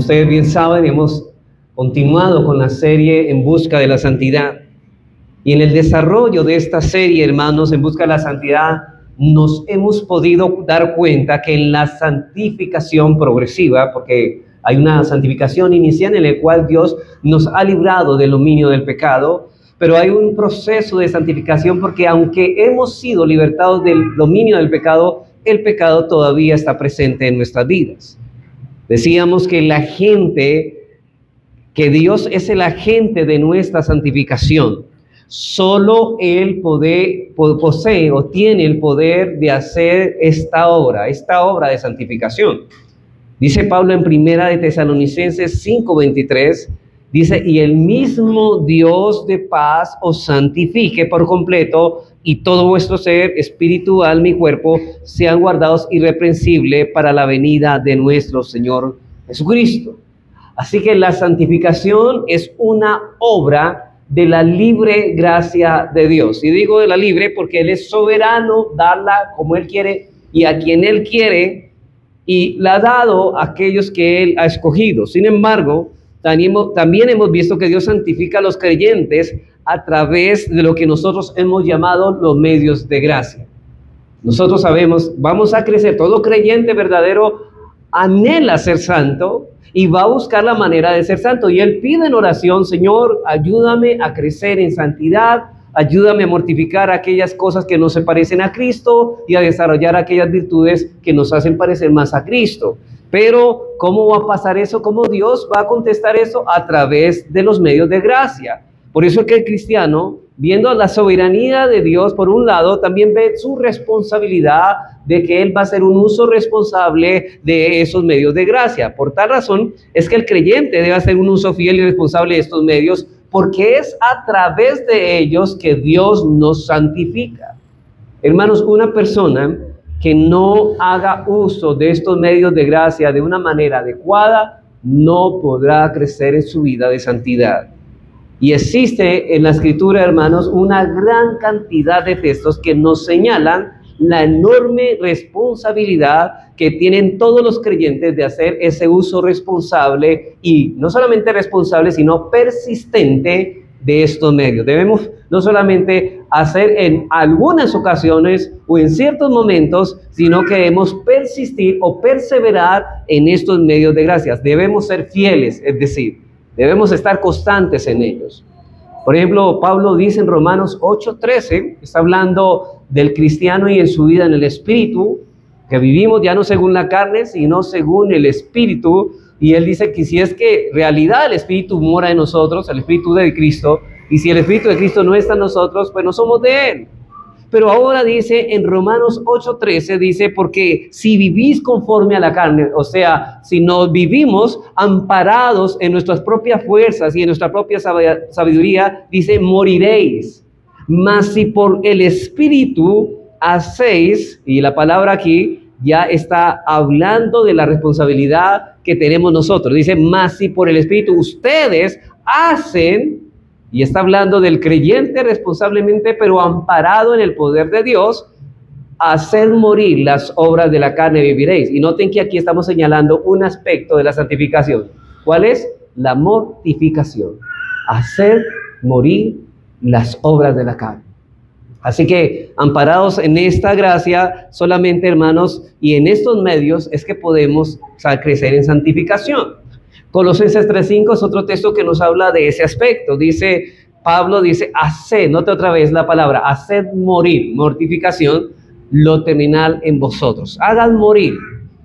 ustedes bien saben, hemos continuado con la serie En Busca de la Santidad. Y en el desarrollo de esta serie, hermanos, En Busca de la Santidad, nos hemos podido dar cuenta que en la santificación progresiva, porque hay una santificación inicial en la cual Dios nos ha librado del dominio del pecado, pero hay un proceso de santificación porque aunque hemos sido libertados del dominio del pecado, el pecado todavía está presente en nuestras vidas. Decíamos que Dios es el agente de nuestra santificación. Solo Él posee o tiene el poder de hacer esta obra de santificación. Dice Pablo en Primera de Tesalonicenses 5:23, dice, y el mismo Dios de paz os santifique por completo, y todo vuestro ser, espíritu, alma y cuerpo, sean guardados irreprensibles para la venida de nuestro Señor Jesucristo. Así que la santificación es una obra de la libre gracia de Dios. Y digo de la libre porque Él es soberano, darla como Él quiere y a quien Él quiere, y la ha dado a aquellos que Él ha escogido. Sin embargo, también hemos visto que Dios santifica a los creyentes a través de lo que nosotros hemos llamado los medios de gracia. Nosotros sabemos, vamos a crecer, todo creyente verdadero anhela ser santo y va a buscar la manera de ser santo. Y él pide en oración, Señor, ayúdame a crecer en santidad, ayúdame a mortificar aquellas cosas que no se parecen a Cristo y a desarrollar aquellas virtudes que nos hacen parecer más a Cristo. Pero, ¿cómo va a pasar eso? ¿Cómo Dios va a contestar eso? A través de los medios de gracia. Por eso es que el cristiano, viendo la soberanía de Dios por un lado, también ve su responsabilidad de que Él va a hacer un uso responsable de esos medios de gracia. Por tal razón es que el creyente debe hacer un uso fiel y responsable de estos medios, porque es a través de ellos que Dios nos santifica. Hermanos, una persona que no haga uso de estos medios de gracia de una manera adecuada, no podrá crecer en su vida de santidad. Y existe en la Escritura, hermanos, una gran cantidad de textos que nos señalan la enorme responsabilidad que tienen todos los creyentes de hacer ese uso responsable, y no solamente responsable, sino persistente de estos medios. Debemos no solamente hacer en algunas ocasiones o en ciertos momentos, sino que debemos persistir o perseverar en estos medios de gracias. Debemos ser fieles, es decir, debemos estar constantes en ellos. Por ejemplo, Pablo dice en Romanos 8:13, está hablando del cristiano y en su vida en el Espíritu, que vivimos ya no según la carne, sino según el Espíritu. Y él dice que si es que en realidad el Espíritu mora en nosotros, el Espíritu de Cristo, y si el Espíritu de Cristo no está en nosotros, pues no somos de Él. Pero ahora dice en Romanos 8:13, dice, porque si vivís conforme a la carne, o sea, si nos vivimos amparados en nuestras propias fuerzas y en nuestra propia sabiduría, dice, moriréis. Mas si por el Espíritu hacéis, y la palabra aquí ya está hablando de la responsabilidad que tenemos nosotros. Dice, mas si por el Espíritu ustedes hacen, y está hablando del creyente responsablemente, pero amparado en el poder de Dios, hacer morir las obras de la carne viviréis. Y noten que aquí estamos señalando un aspecto de la santificación. ¿Cuál es? La mortificación. Hacer morir las obras de la carne. Así que, amparados en esta gracia, solamente, hermanos, y en estos medios es que podemos crecer en santificación. Colosenses 3:5 es otro texto que nos habla de ese aspecto. Dice, Pablo dice, haced, note otra vez la palabra, haced morir, mortificación, lo terminal en vosotros. Hagan morir.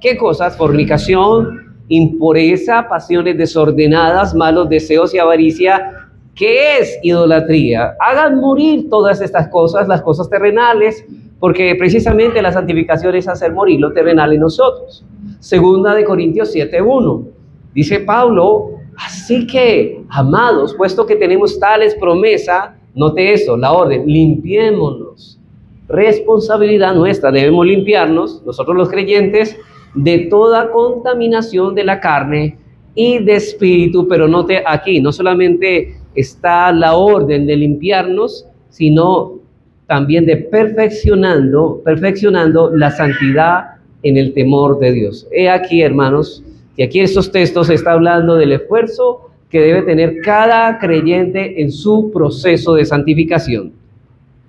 ¿Qué cosas? Fornicación, impureza, pasiones desordenadas, malos deseos y avaricia. ¿Qué es idolatría? Hagan morir todas estas cosas, las cosas terrenales, porque precisamente la santificación es hacer morir lo terrenal en nosotros. Segunda de Corintios 7:1. Dice Pablo, así que, amados, puesto que tenemos tales promesas, note eso, la orden, limpiémonos. Responsabilidad nuestra, debemos limpiarnos, nosotros los creyentes, de toda contaminación de la carne y de espíritu. Pero note aquí, no solamente está la orden de limpiarnos, sino también de perfeccionando la santidad en el temor de Dios. He aquí, hermanos, Y aquí en estos textos se está hablando del esfuerzo que debe tener cada creyente en su proceso de santificación.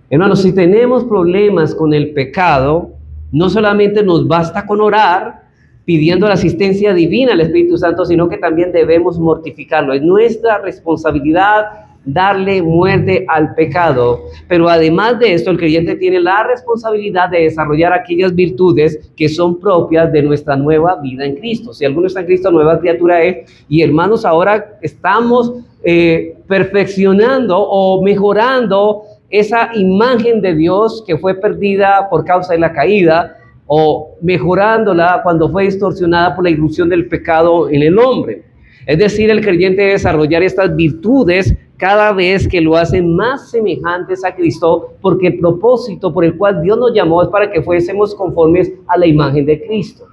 Hermanos, si tenemos problemas con el pecado, no solamente nos basta con orar pidiendo la asistencia divina al Espíritu Santo, sino que también debemos mortificarlo. Es nuestra responsabilidad darle muerte al pecado. Pero además de esto, el creyente tiene la responsabilidad de desarrollar aquellas virtudes que son propias de nuestra nueva vida en Cristo. Si alguno está en Cristo, nueva criatura es. Y hermanos, ahora estamos perfeccionando o mejorando esa imagen de Dios que fue perdida por causa de la caída, o mejorándola cuando fue distorsionada por la irrupción del pecado en el hombre. Es decir, el creyente debe desarrollar estas virtudes cada vez que lo hacen más semejantes a Cristo, porque el propósito por el cual Dios nos llamó es para que fuésemos conformes a la imagen de Cristo.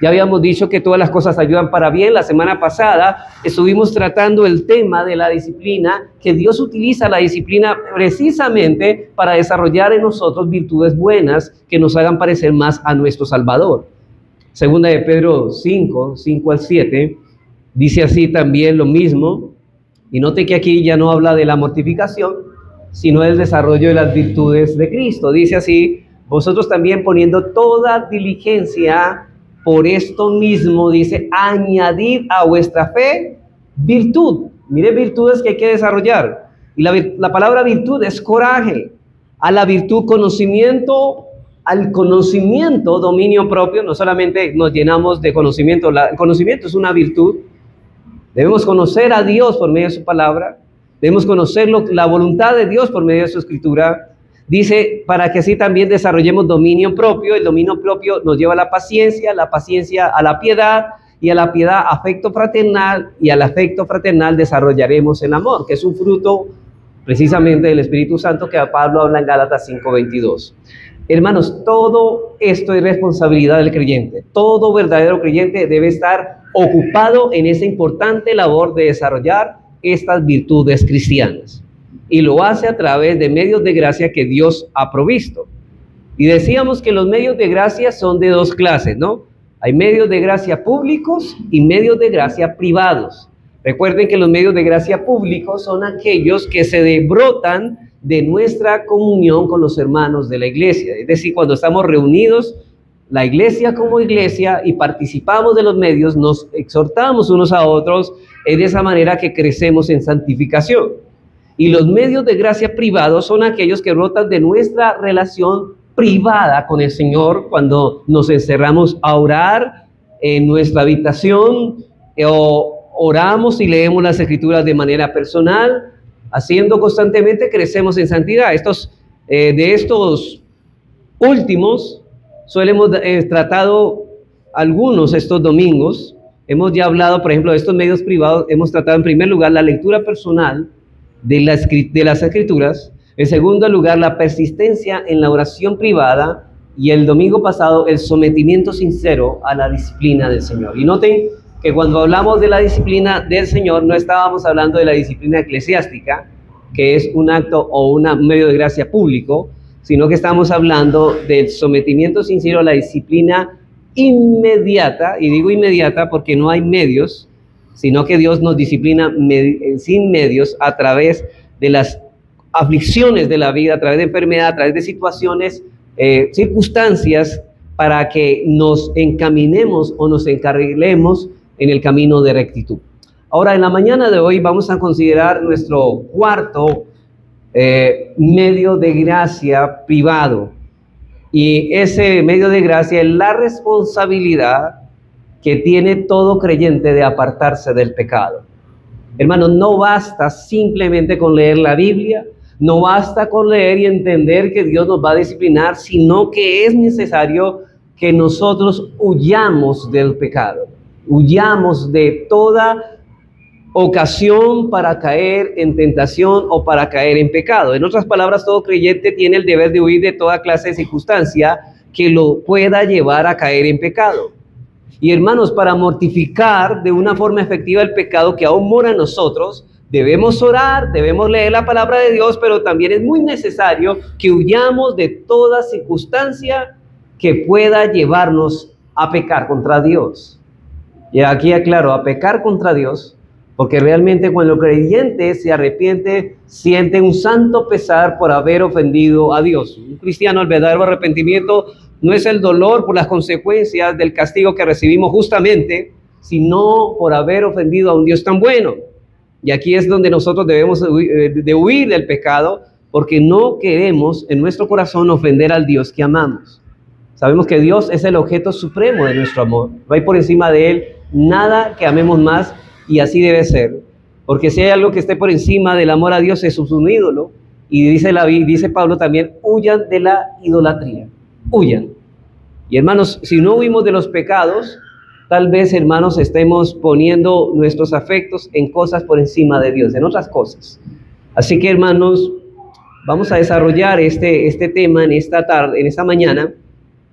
Ya habíamos dicho que todas las cosas ayudan para bien. La semana pasada estuvimos tratando el tema de la disciplina, que Dios utiliza la disciplina precisamente para desarrollar en nosotros virtudes buenas que nos hagan parecer más a nuestro Salvador. Segunda de Pedro 5 al 7, dice así también lo mismo. Y note que aquí ya no habla de la mortificación, sino del desarrollo de las virtudes de Cristo. Dice así: vosotros también poniendo toda diligencia, por esto mismo, dice, añadid a vuestra fe virtud. Mire, virtudes que hay que desarrollar. Y la palabra virtud es coraje. A la virtud, conocimiento. Al conocimiento, dominio propio. No solamente nos llenamos de conocimiento. El conocimiento es una virtud. Debemos conocer a Dios por medio de su palabra. Debemos conocer la voluntad de Dios por medio de su escritura. Dice, para que así también desarrollemos dominio propio. El dominio propio nos lleva a la paciencia a la piedad, y a la piedad afecto fraternal, y al afecto fraternal desarrollaremos el amor, que es un fruto precisamente del Espíritu Santo que Pablo habla en Gálatas 5:22. Hermanos, todo esto es responsabilidad del creyente. Todo verdadero creyente debe estar ocupado en esa importante labor de desarrollar estas virtudes cristianas. Y lo hace a través de medios de gracia que Dios ha provisto. Y decíamos que los medios de gracia son de dos clases, ¿no? Hay medios de gracia públicos y medios de gracia privados. Recuerden que los medios de gracia públicos son aquellos que se brotan de nuestra comunión con los hermanos de la iglesia. Es decir, cuando estamos reunidos, la iglesia como iglesia, y participamos de los medios, nos exhortamos unos a otros, es de esa manera que crecemos en santificación. Y los medios de gracia privados son aquellos que brotan de nuestra relación privada con el Señor, cuando nos encerramos a orar en nuestra habitación, o oramos y leemos las escrituras de manera personal. Haciendo constantemente crecemos en santidad. De estos últimos hemos tratado algunos estos domingos. Hemos ya hablado, por ejemplo, de estos medios privados. Hemos tratado en primer lugar la lectura personal de las escrituras. En segundo lugar, la persistencia en la oración privada. Y el domingo pasado, el sometimiento sincero a la disciplina del Señor. Y noten que cuando hablamos de la disciplina del Señor, no estábamos hablando de la disciplina eclesiástica, que es un acto o un medio de gracia público, sino que estamos hablando del sometimiento sincero a la disciplina inmediata. Y digo inmediata porque no hay medios, sino que Dios nos disciplina sin medios, a través de las aflicciones de la vida, a través de enfermedad, a través de situaciones, circunstancias, para que nos encaminemos o nos encarrilemos en el camino de rectitud. Ahora, en la mañana de hoy vamos a considerar nuestro cuarto medio de gracia privado. Y ese medio de gracia es la responsabilidad que tiene todo creyente de apartarse del pecado. Hermanos, no basta simplemente con leer la Biblia, no basta con leer y entender que Dios nos va a disciplinar, sino que es necesario que nosotros huyamos del pecado, huyamos de toda ocasión para caer en tentación o para caer en pecado. En otras palabras, todo creyente tiene el deber de huir de toda clase de circunstancia que lo pueda llevar a caer en pecado. Y hermanos, para mortificar de una forma efectiva el pecado que aún mora en nosotros, debemos orar, debemos leer la palabra de Dios, pero también es muy necesario que huyamos de toda circunstancia que pueda llevarnos a pecar contra Dios. Y aquí aclaro, a pecar contra Dios, porque realmente cuando el creyente se arrepiente, siente un santo pesar por haber ofendido a Dios. Un cristiano, el verdadero arrepentimiento no es el dolor por las consecuencias del castigo que recibimos justamente, sino por haber ofendido a un Dios tan bueno. Y aquí es donde nosotros debemos de huir del pecado, porque no queremos en nuestro corazón ofender al Dios que amamos. Sabemos que Dios es el objeto supremo de nuestro amor. No hay por encima de Él nada que amemos más, y así debe ser. Porque si hay algo que esté por encima del amor a Dios, es un ídolo. Y dice Pablo también, huyan de la idolatría. Huyan. Y hermanos, si no huimos de los pecados, tal vez, hermanos, estemos poniendo nuestros afectos en cosas por encima de Dios, en otras cosas. Así que, hermanos, vamos a desarrollar este tema en esta tarde, en esta mañana,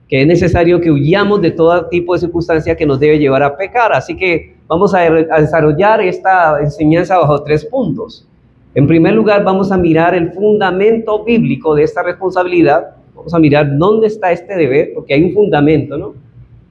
que es necesario que huyamos de todo tipo de circunstancia que nos debe llevar a pecar. Así que vamos a desarrollar esta enseñanza bajo 3 puntos. En primer lugar, vamos a mirar el fundamento bíblico de esta responsabilidad. Vamos a mirar dónde está este deber, porque hay un fundamento, ¿no?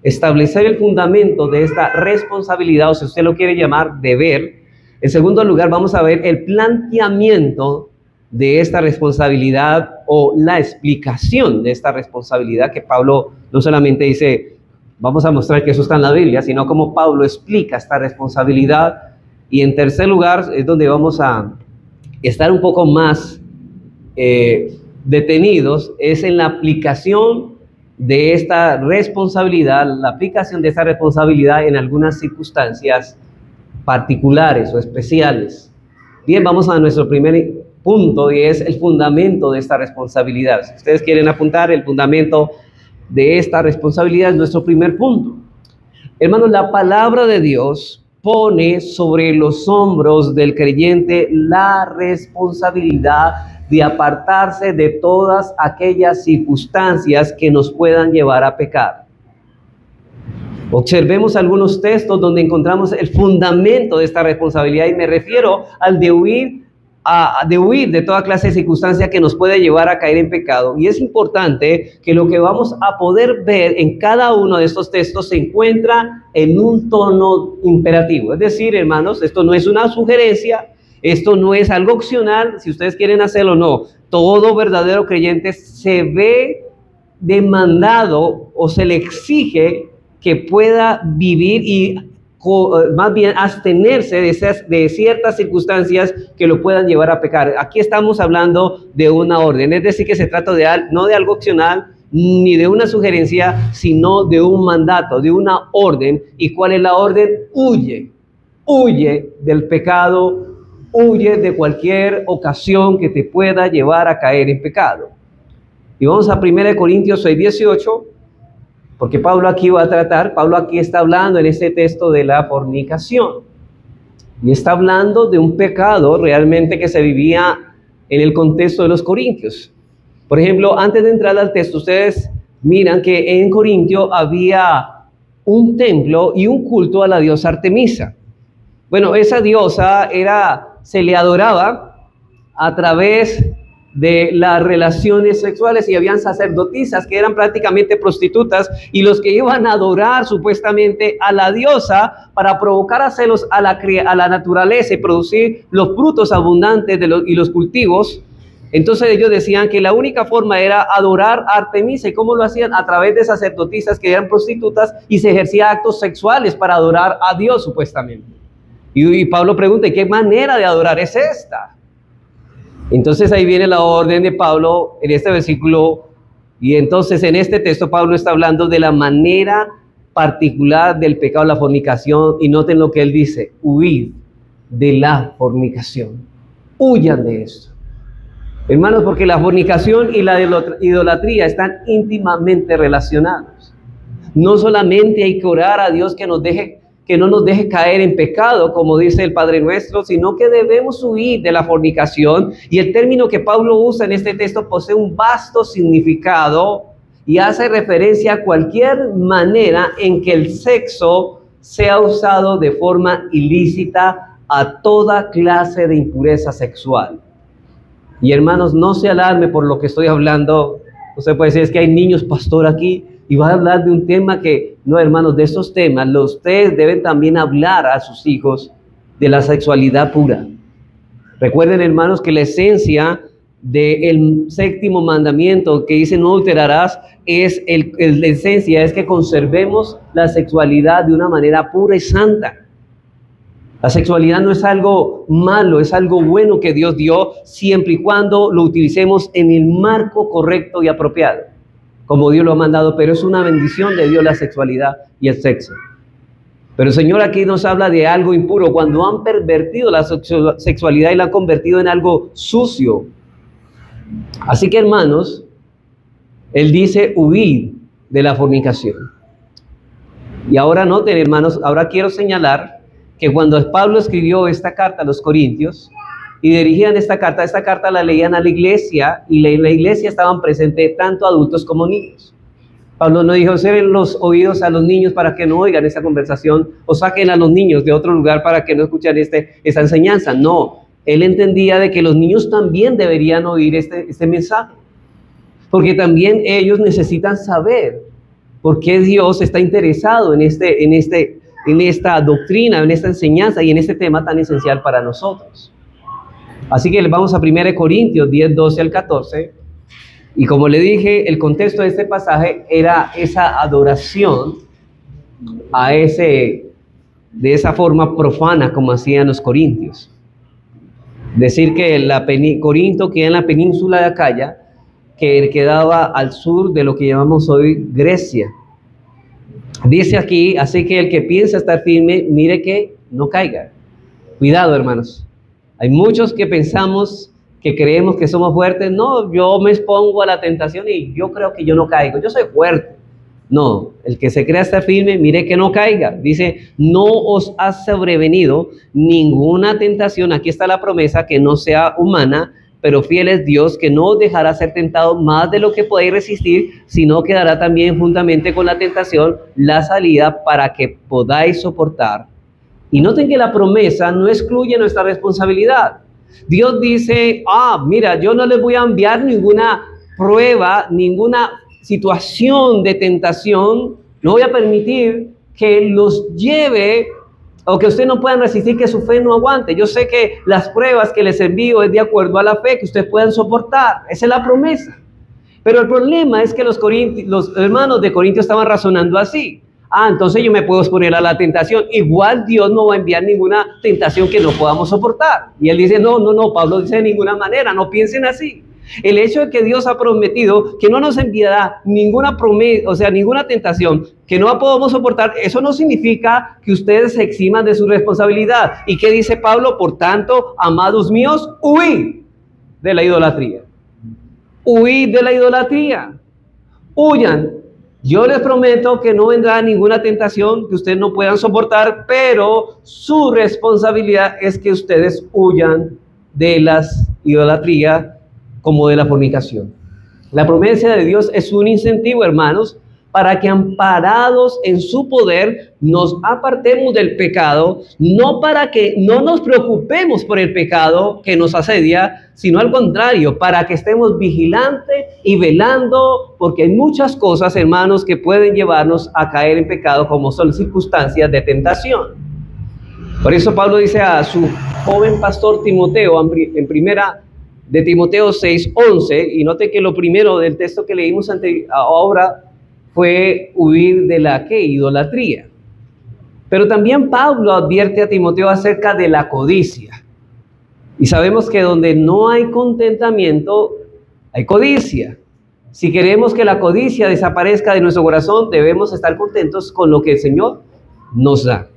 Establecer el fundamento de esta responsabilidad, o si usted lo quiere llamar deber. En segundo lugar, vamos a ver el planteamiento de esta responsabilidad o la explicación de esta responsabilidad, que Pablo no solamente dice, vamos a mostrar que eso está en la Biblia, sino cómo Pablo explica esta responsabilidad. Y en tercer lugar es donde vamos a estar un poco más detenidos, es en la aplicación de esta responsabilidad, la aplicación de esta responsabilidad en algunas circunstancias particulares o especiales. Bien, vamos a nuestro primer punto, y es el fundamento de esta responsabilidad. Si ustedes quieren apuntar, el fundamento de esta responsabilidad es nuestro primer punto. Hermanos, la palabra de Dios pone sobre los hombros del creyente la responsabilidad de apartarse de todas aquellas circunstancias que nos puedan llevar a pecar. Observemos algunos textos donde encontramos el fundamento de esta responsabilidad, y me refiero al de huir de toda clase de circunstancia que nos puede llevar a caer en pecado. Y es importante que lo que vamos a poder ver en cada uno de estos textos se encuentra en un tono imperativo. Es decir, hermanos, esto no es una sugerencia, esto no es algo opcional, si ustedes quieren hacerlo o no. Todo verdadero creyente se ve demandado o se le exige que pueda vivir y más bien abstenerse de ciertas circunstancias que lo puedan llevar a pecar. Aquí estamos hablando de una orden, es decir, que se trata no de algo opcional, ni de una sugerencia, sino de un mandato, de una orden. ¿Y cuál es la orden? Huye del pecado, huye de cualquier ocasión que te pueda llevar a caer en pecado. Y vamos a 1 Corintios 6:18, porque Pablo aquí está hablando en este texto de la fornicación. Y está hablando de un pecado realmente que se vivía en el contexto de los corintios. Por ejemplo, antes de entrar al texto, ustedes miran que en Corintio había un templo y un culto a la diosa Artemisa. Bueno, esa diosa se le adoraba a través de las relaciones sexuales, y habían sacerdotisas que eran prácticamente prostitutas, y los que iban a adorar supuestamente a la diosa para provocar a celos a la naturaleza y producir los frutos abundantes y los cultivos. Entonces ellos decían que la única forma era adorar a Artemisa. ¿Y cómo lo hacían? A través de sacerdotisas que eran prostitutas, y se ejercían actos sexuales para adorar a Dios supuestamente. Y Pablo pregunta, ¿y qué manera de adorar es esta? Entonces ahí viene la orden de Pablo en este versículo, y entonces en este texto Pablo está hablando de la manera particular del pecado de la fornicación, y noten lo que él dice: huid de la fornicación, huyan de esto. Hermanos, porque la fornicación y la idolatría están íntimamente relacionados. No solamente hay que orar a Dios que no nos deje caer en pecado, como dice el Padre Nuestro, sino que debemos huir de la fornicación. Y el término que Pablo usa en este texto posee un vasto significado y hace referencia a cualquier manera en que el sexo sea usado de forma ilícita, a toda clase de impureza sexual. Y hermanos, no se alarme por lo que estoy hablando. Usted puede decir, es que hay niños pastor aquí. y va a hablar de un tema que, no hermanos, de estos temas, ustedes deben también hablar a sus hijos de la sexualidad pura. Recuerden, hermanos, que la esencia del séptimo mandamiento que dice no adulterarás, la esencia es que conservemos la sexualidad de una manera pura y santa. La sexualidad no es algo malo, es algo bueno que Dios dio siempre y cuando lo utilicemos en el marco correcto y apropiado, como Dios lo ha mandado, pero es una bendición de Dios la sexualidad y el sexo. Pero el Señor aquí nos habla de algo impuro, cuando han pervertido la sexualidad y la han convertido en algo sucio. Así que, hermanos, Él dice huir de la fornicación. Y ahora noten, hermanos, ahora quiero señalar que cuando Pablo escribió esta carta a los Corintios y dirigían esta carta la leían a la iglesia y en la iglesia estaban presentes tanto adultos como niños. Pablo no dijo, cierren los oídos a los niños para que no oigan esa conversación o saquen a los niños de otro lugar para que no escuchen esta enseñanza. No, él entendía de que los niños también deberían oír este mensaje, porque también ellos necesitan saber por qué Dios está interesado en esta doctrina, en esta enseñanza y en este tema tan esencial para nosotros. Así que vamos a 1 Corintios 10, 12 al 14. Y como le dije, el contexto de este pasaje era esa adoración de esa forma profana como hacían los corintios. Decir que Corinto queda en la península de Acaya, que quedaba al sur de lo que llamamos hoy Grecia. Dice aquí, así que el que piensa estar firme, mire que no caiga. Cuidado, hermanos. Hay muchos que pensamos, que creemos que somos fuertes. No, yo me expongo a la tentación y yo creo que yo no caigo. Yo soy fuerte. No, el que se crea estar firme, mire que no caiga. Dice, no os ha sobrevenido ninguna tentación. Aquí está la promesa, que no sea humana, pero fiel es Dios, que no os dejará ser tentado más de lo que podéis resistir, sino que dará también juntamente con la tentación la salida para que podáis soportar. Y noten que la promesa no excluye nuestra responsabilidad. Dios dice, mira, yo no les voy a enviar ninguna prueba, ninguna situación de tentación, no voy a permitir que los lleve o que ustedes no puedan resistir, que su fe no aguante. Yo sé que las pruebas que les envío es de acuerdo a la fe que ustedes puedan soportar. Esa es la promesa. Pero el problema es que los hermanos de Corintios estaban razonando así. Entonces yo me puedo exponer a la tentación. Igual Dios no va a enviar ninguna tentación que no podamos soportar. Y él dice, no, Pablo dice de ninguna manera, no piensen así. El hecho de que Dios ha prometido que no nos enviará ninguna promesa, o sea, ninguna tentación que no podamos soportar, eso no significa que ustedes se eximan de su responsabilidad. ¿Y qué dice Pablo? Por tanto, amados míos, huid de la idolatría. Huid de la idolatría. Huyan. Yo les prometo que no vendrá ninguna tentación que ustedes no puedan soportar, pero su responsabilidad es que ustedes huyan de las idolatrías como de la fornicación. La promesa de Dios es un incentivo, hermanos, para que amparados en su poder nos apartemos del pecado, no para que no nos preocupemos por el pecado que nos asedia, sino al contrario, para que estemos vigilantes y velando, porque hay muchas cosas, hermanos, que pueden llevarnos a caer en pecado, como son circunstancias de tentación. Por eso Pablo dice a su joven pastor Timoteo, en primera de Timoteo 6:11, y note que lo primero del texto que leímos ahora fue huir de la idolatría. Pero también Pablo advierte a Timoteo acerca de la codicia. Y sabemos que donde no hay contentamiento, hay codicia. Si queremos que la codicia desaparezca de nuestro corazón, debemos estar contentos con lo que el Señor nos da.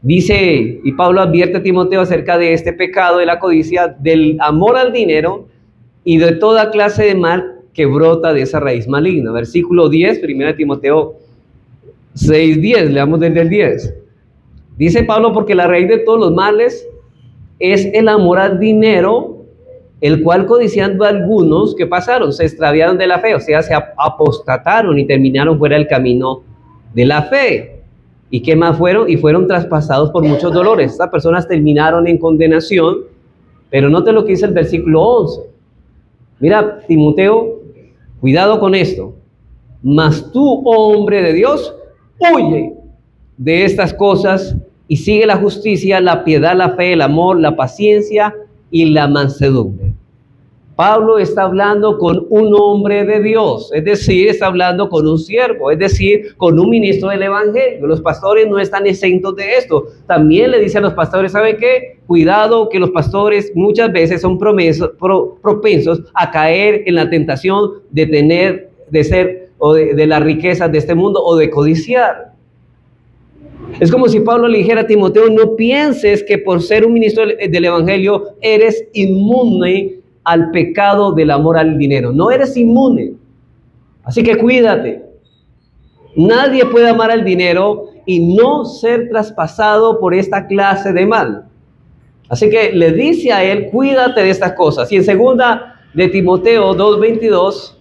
Dice, y Pablo advierte a Timoteo acerca de este pecado de la codicia, del amor al dinero y de toda clase de mal que brota de esa raíz maligna. Versículo 10, 1 Timoteo 6:10, leamos desde el 10. Dice Pablo, porque la raíz de todos los males es el amor al dinero, el cual codiciando algunos que pasaron, se extraviaron de la fe, o sea, se apostataron y terminaron fuera del camino de la fe. ¿Y qué más fueron? Y fueron traspasados por muchos dolores. Estas personas terminaron en condenación, pero note lo que dice el versículo 11. Mira, Timoteo, cuidado con esto. Mas tú, oh hombre de Dios, huye de estas cosas y sigue la justicia, la piedad, la fe, el amor, la paciencia y la mansedumbre. Pablo está hablando con un hombre de Dios, es decir, está hablando con un siervo, es decir, con un ministro del evangelio. Los pastores no están exentos de esto. También le dice a los pastores, ¿sabe qué? Cuidado, que los pastores muchas veces son propensos a caer en la tentación de ser o de las riquezas de este mundo o de codiciar. Es como si Pablo le dijera a Timoteo, no pienses que por ser un ministro del evangelio eres inmune al pecado del amor al dinero. No eres inmune. Así que cuídate. Nadie puede amar al dinero y no ser traspasado por esta clase de mal. Así que le dice a él, cuídate de estas cosas. Y en segunda de Timoteo 2:22,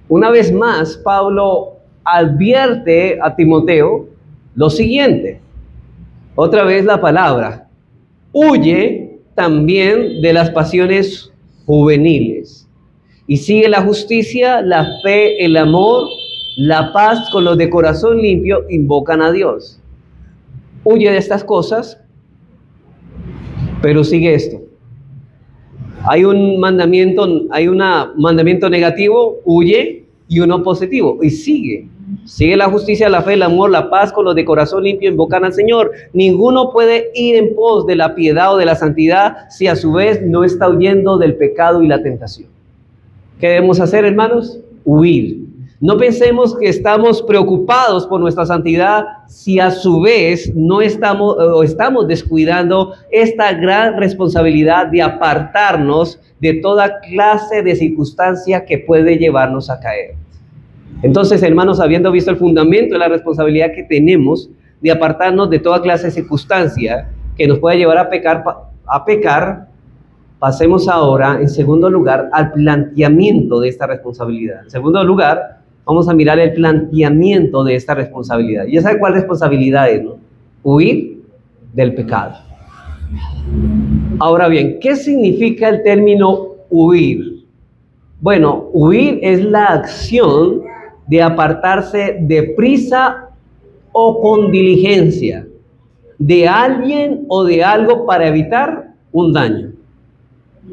una vez más, Pablo advierte a Timoteo lo siguiente. Otra vez la palabra. Huye también de las pasiones juveniles y sigue la justicia, la fe, el amor, la paz con los de corazón limpio, invocan a Dios. Huye de estas cosas, pero sigue esto. Hay un mandamiento negativo, huye, y uno positivo, y sigue la justicia, la fe, el amor, la paz con los de corazón limpio, invocan al Señor. Ninguno puede ir en pos de la piedad o de la santidad si a su vez no está huyendo del pecado y la tentación. ¿Qué debemos hacer, hermanos? Huir. No pensemos que estamos preocupados por nuestra santidad si a su vez no estamos descuidando esta gran responsabilidad de apartarnos de toda clase de circunstancia que puede llevarnos a caer. Entonces, hermanos, habiendo visto el fundamento de la responsabilidad que tenemos de apartarnos de toda clase de circunstancia que nos pueda llevar a pecar, pasemos ahora, en segundo lugar, al planteamiento de esta responsabilidad. En segundo lugar, vamos a mirar el planteamiento de esta responsabilidad. ¿Ya sabe cuál responsabilidad es, no? Huir del pecado. Ahora bien, ¿qué significa el término huir? Bueno, huir es la acción de apartarse deprisa o con diligencia de alguien o de algo para evitar un daño.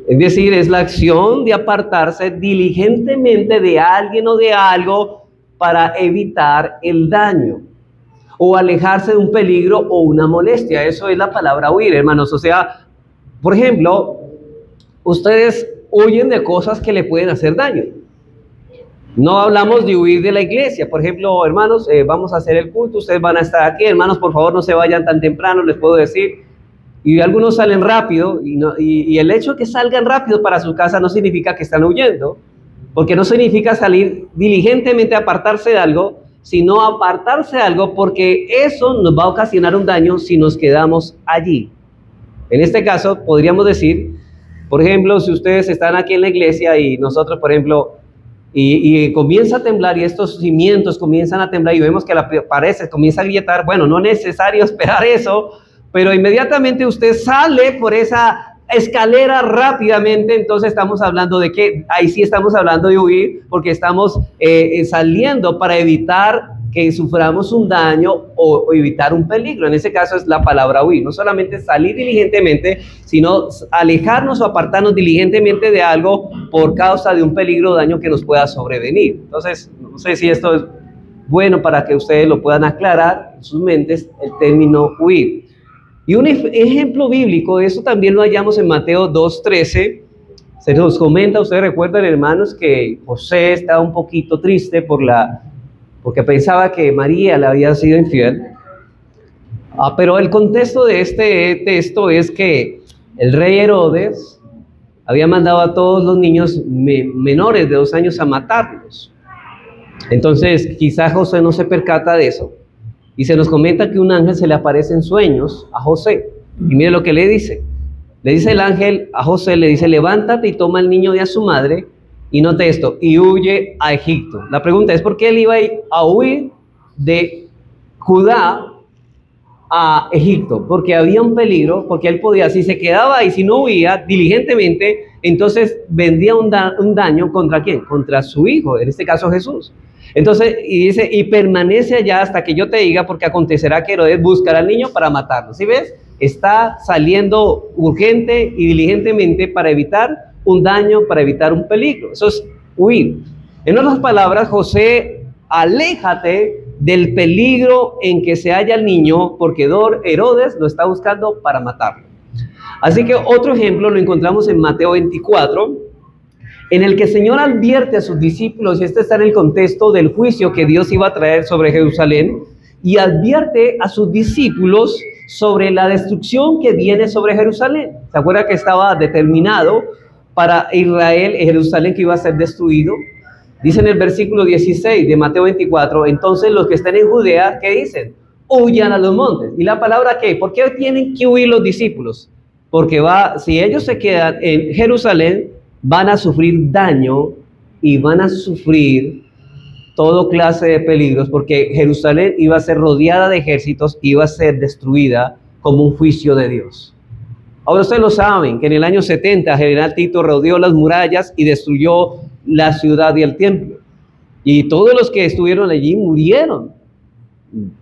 Es decir, es la acción de apartarse diligentemente de alguien o de algo para evitar el daño o alejarse de un peligro o una molestia. Eso es la palabra huir, hermanos. O sea, por ejemplo, ustedes huyen de cosas que le pueden hacer daño. No hablamos de huir de la iglesia. Por ejemplo, hermanos, vamos a hacer el culto, ustedes van a estar aquí. Hermanos, por favor, no se vayan tan temprano, les puedo decir. Y algunos salen rápido, y el hecho de que salgan rápido para su casa no significa que están huyendo, porque no significa salir diligentemente a apartarse de algo, sino apartarse de algo porque eso nos va a ocasionar un daño si nos quedamos allí. En este caso, podríamos decir, por ejemplo, si ustedes están aquí en la iglesia y nosotros, por ejemplo, y comienza a temblar y estos cimientos comienzan a temblar y vemos que la pared se comienza a agrietar, bueno, no es necesario esperar eso, pero inmediatamente usted sale por esa escalera rápidamente, entonces estamos hablando de que, ahí sí estamos hablando de huir, porque estamos saliendo para evitar que suframos un daño o evitar un peligro. En ese caso es la palabra huir, no solamente salir diligentemente, sino alejarnos o apartarnos diligentemente de algo por causa de un peligro o daño que nos pueda sobrevenir. Entonces, no sé si esto es bueno para que ustedes lo puedan aclarar en sus mentes, el término huir. Y un ejemplo bíblico de eso también lo hallamos en Mateo 2:13. Se nos comenta, ustedes recuerdan, hermanos, que José estaba un poquito triste porque pensaba que María le había sido infiel. Pero el contexto de este texto es que el rey Herodes había mandado a todos los niños menores de 2 años a matarlos. Entonces, quizás José no se percata de eso. Y se nos comenta que un ángel se le aparece en sueños a José. Y mire lo que le dice. Le dice el ángel a José, le dice, levántate y toma al niño y a su madre, y note esto, y huye a Egipto. La pregunta es, ¿por qué él iba a huir de Judá a Egipto? Porque había un peligro, porque él podía, si se quedaba ahí, si no huía diligentemente, entonces vendría un daño ¿contra quién? Contra su hijo, en este caso Jesús. Entonces, y dice, y permanece allá hasta que yo te diga, porque acontecerá que Herodes buscará al niño para matarlo. ¿Sí ves? Está saliendo urgente y diligentemente para evitar un daño, para evitar un peligro. Eso es huir. En otras palabras, José, aléjate del peligro en que se halla el niño, porque Herodes lo está buscando para matarlo. Así que otro ejemplo lo encontramos en Mateo 24, en el que el Señor advierte a sus discípulos, y este está en el contexto del juicio que Dios iba a traer sobre Jerusalén, y advierte a sus discípulos sobre la destrucción que viene sobre Jerusalén. ¿Se acuerda que estaba determinado para Israel, Jerusalén, que iba a ser destruido? Dice en el versículo 16 de Mateo 24, entonces los que están en Judea, ¿qué dicen? Huyan a los montes. ¿Y la palabra qué? ¿Por qué tienen que huir los discípulos? Porque si ellos se quedan en Jerusalén, van a sufrir daño y van a sufrir todo clase de peligros, porque Jerusalén iba a ser rodeada de ejércitos, iba a ser destruida como un juicio de Dios. Ahora ustedes lo saben, que en el año 70 General Tito rodeó las murallas y destruyó la ciudad y el templo. Y todos los que estuvieron allí murieron.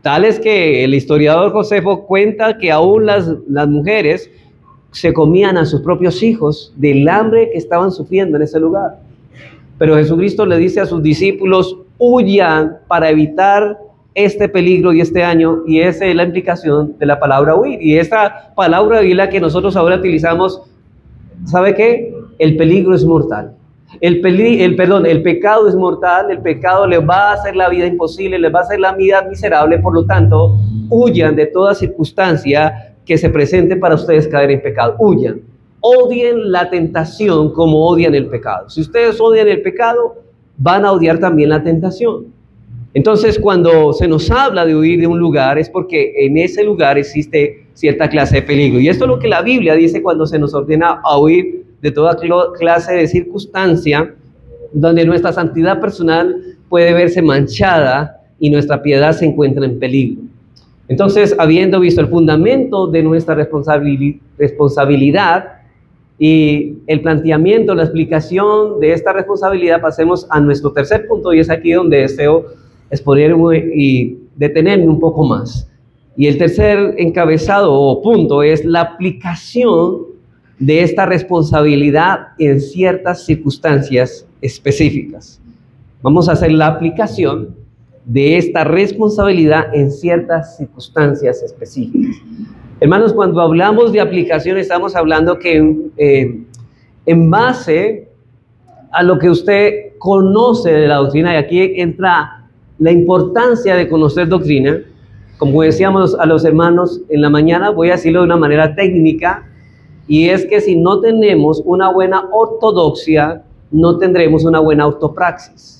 Tal es que el historiador Josefo cuenta que aún las mujeres se comían a sus propios hijos del hambre que estaban sufriendo en ese lugar. Pero Jesucristo le dice a sus discípulos, huyan para evitar este peligro y este daño, y esa es la implicación de la palabra huir. Y esta palabra huir, la que nosotros ahora utilizamos, ¿sabe qué? El peligro es mortal. El pecado es mortal, el pecado les va a hacer la vida imposible, les va a hacer la vida miserable, por lo tanto, huyan de toda circunstancia que se presente para ustedes caer en pecado. Huyan, odien la tentación como odian el pecado. Si ustedes odian el pecado, van a odiar también la tentación. Entonces, cuando se nos habla de huir de un lugar, es porque en ese lugar existe cierta clase de peligro. Y esto es lo que la Biblia dice cuando se nos ordena a huir de toda clase de circunstancia donde nuestra santidad personal puede verse manchada y nuestra piedad se encuentra en peligro. Entonces, habiendo visto el fundamento de nuestra responsabilidad y el planteamiento, la explicación de esta responsabilidad, pasemos a nuestro tercer punto, y es aquí donde deseo exponerme y detenerme un poco más. Y el tercer encabezado o punto es la aplicación de esta responsabilidad en ciertas circunstancias específicas. Vamos a hacer la aplicación de esta responsabilidad en ciertas circunstancias específicas. Hermanos, cuando hablamos de aplicación, estamos hablando que en base a lo que usted conoce de la doctrina, y aquí entra la importancia de conocer doctrina. Como decíamos a los hermanos en la mañana, voy a decirlo de una manera técnica, y es que si no tenemos una buena ortodoxia, no tendremos una buena ortopraxis.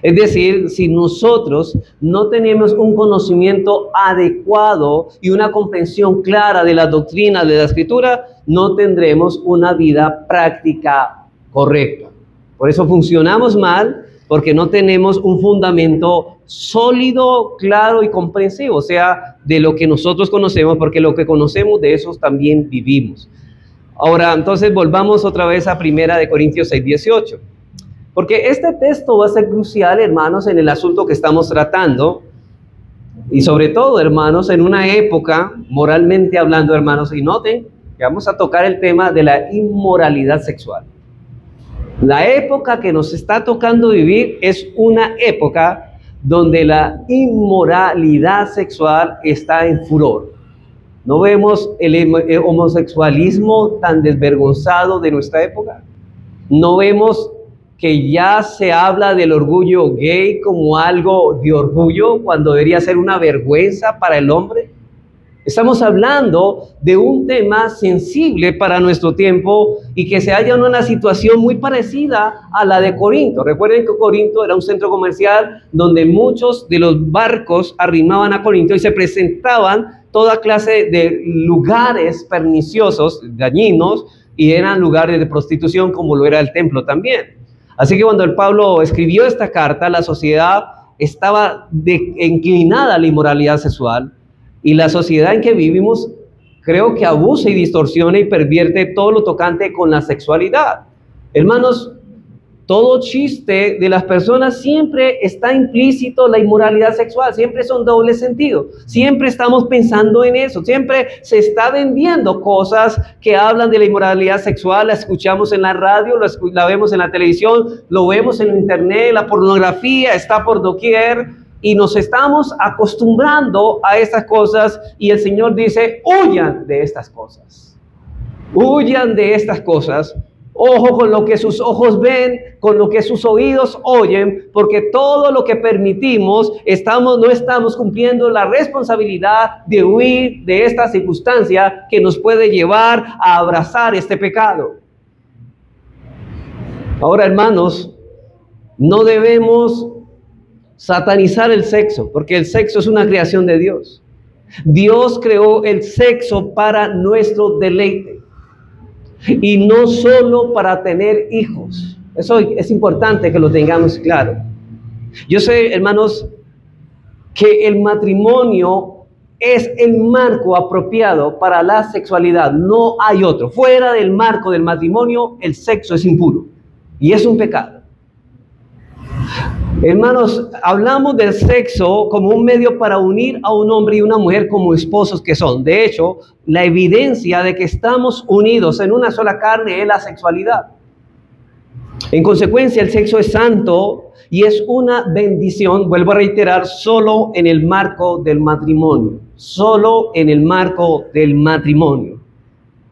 Es decir, si nosotros no tenemos un conocimiento adecuado y una comprensión clara de la doctrina de la Escritura, no tendremos una vida práctica correcta. Por eso funcionamos mal, porque no tenemos un fundamento sólido, claro y comprensivo, o sea, de lo que nosotros conocemos, porque lo que conocemos de esos también vivimos. Ahora, entonces, volvamos otra vez a 1 Corintios 6:18. Porque este texto va a ser crucial, hermanos, en el asunto que estamos tratando. Y sobre todo, hermanos, en una época, moralmente hablando, hermanos, y noten que vamos a tocar el tema de la inmoralidad sexual. La época que nos está tocando vivir es una época donde la inmoralidad sexual está en furor. ¿No vemos el homosexualismo tan desvergonzado de nuestra época? ¿No vemos que ya se habla del orgullo gay como algo de orgullo cuando debería ser una vergüenza para el hombre? Estamos hablando de un tema sensible para nuestro tiempo y que se halla en una situación muy parecida a la de Corinto. Recuerden que Corinto era un centro comercial donde muchos de los barcos arrimaban a Corinto y se presentaban toda clase de lugares perniciosos, dañinos, y eran lugares de prostitución como lo era el templo también. Así que cuando el Pablo escribió esta carta, la sociedad estaba inclinada a la inmoralidad sexual, y la sociedad en que vivimos creo que abusa y distorsiona y pervierte todo lo tocante con la sexualidad. Hermanos, todo chiste de las personas siempre está implícito la inmoralidad sexual, siempre son doble sentido, siempre estamos pensando en eso, siempre se está vendiendo cosas que hablan de la inmoralidad sexual, la escuchamos en la radio, la vemos en la televisión, lo vemos en internet, la pornografía está por doquier y nos estamos acostumbrando a estas cosas y el Señor dice, huyan de estas cosas, huyan de estas cosas. Ojo con lo que sus ojos ven, con lo que sus oídos oyen, porque todo lo que permitimos, no estamos cumpliendo la responsabilidad de huir de esta circunstancia que nos puede llevar a abrazar este pecado. Ahora, hermanos, no debemos satanizar el sexo, porque el sexo es una creación de Dios. Dios creó el sexo para nuestro deleite. Y no solo para tener hijos. Eso es importante que lo tengamos claro. Yo sé, hermanos, que el matrimonio es el marco apropiado para la sexualidad. No hay otro. Fuera del marco del matrimonio, el sexo es impuro. Y es un pecado. Hermanos, hablamos del sexo como un medio para unir a un hombre y una mujer como esposos que son. De hecho, la evidencia de que estamos unidos en una sola carne es la sexualidad. En consecuencia, el sexo es santo y es una bendición, vuelvo a reiterar, solo en el marco del matrimonio. Solo en el marco del matrimonio.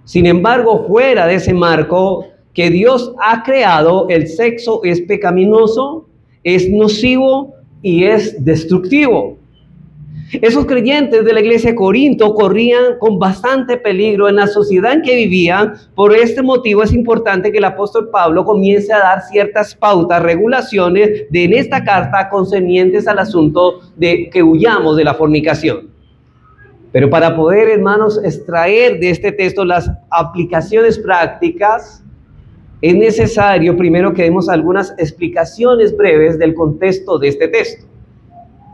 Sin embargo, fuera de ese marco que Dios ha creado, el sexo es pecaminoso, es nocivo y es destructivo. Esos creyentes de la iglesia de Corinto corrían con bastante peligro en la sociedad en que vivían. Por este motivo es importante que el apóstol Pablo comience a dar ciertas pautas, regulaciones en esta carta concernientes al asunto de que huyamos de la fornicación. Pero para poder, hermanos, extraer de este texto las aplicaciones prácticas, es necesario primero que demos algunas explicaciones breves del contexto de este texto.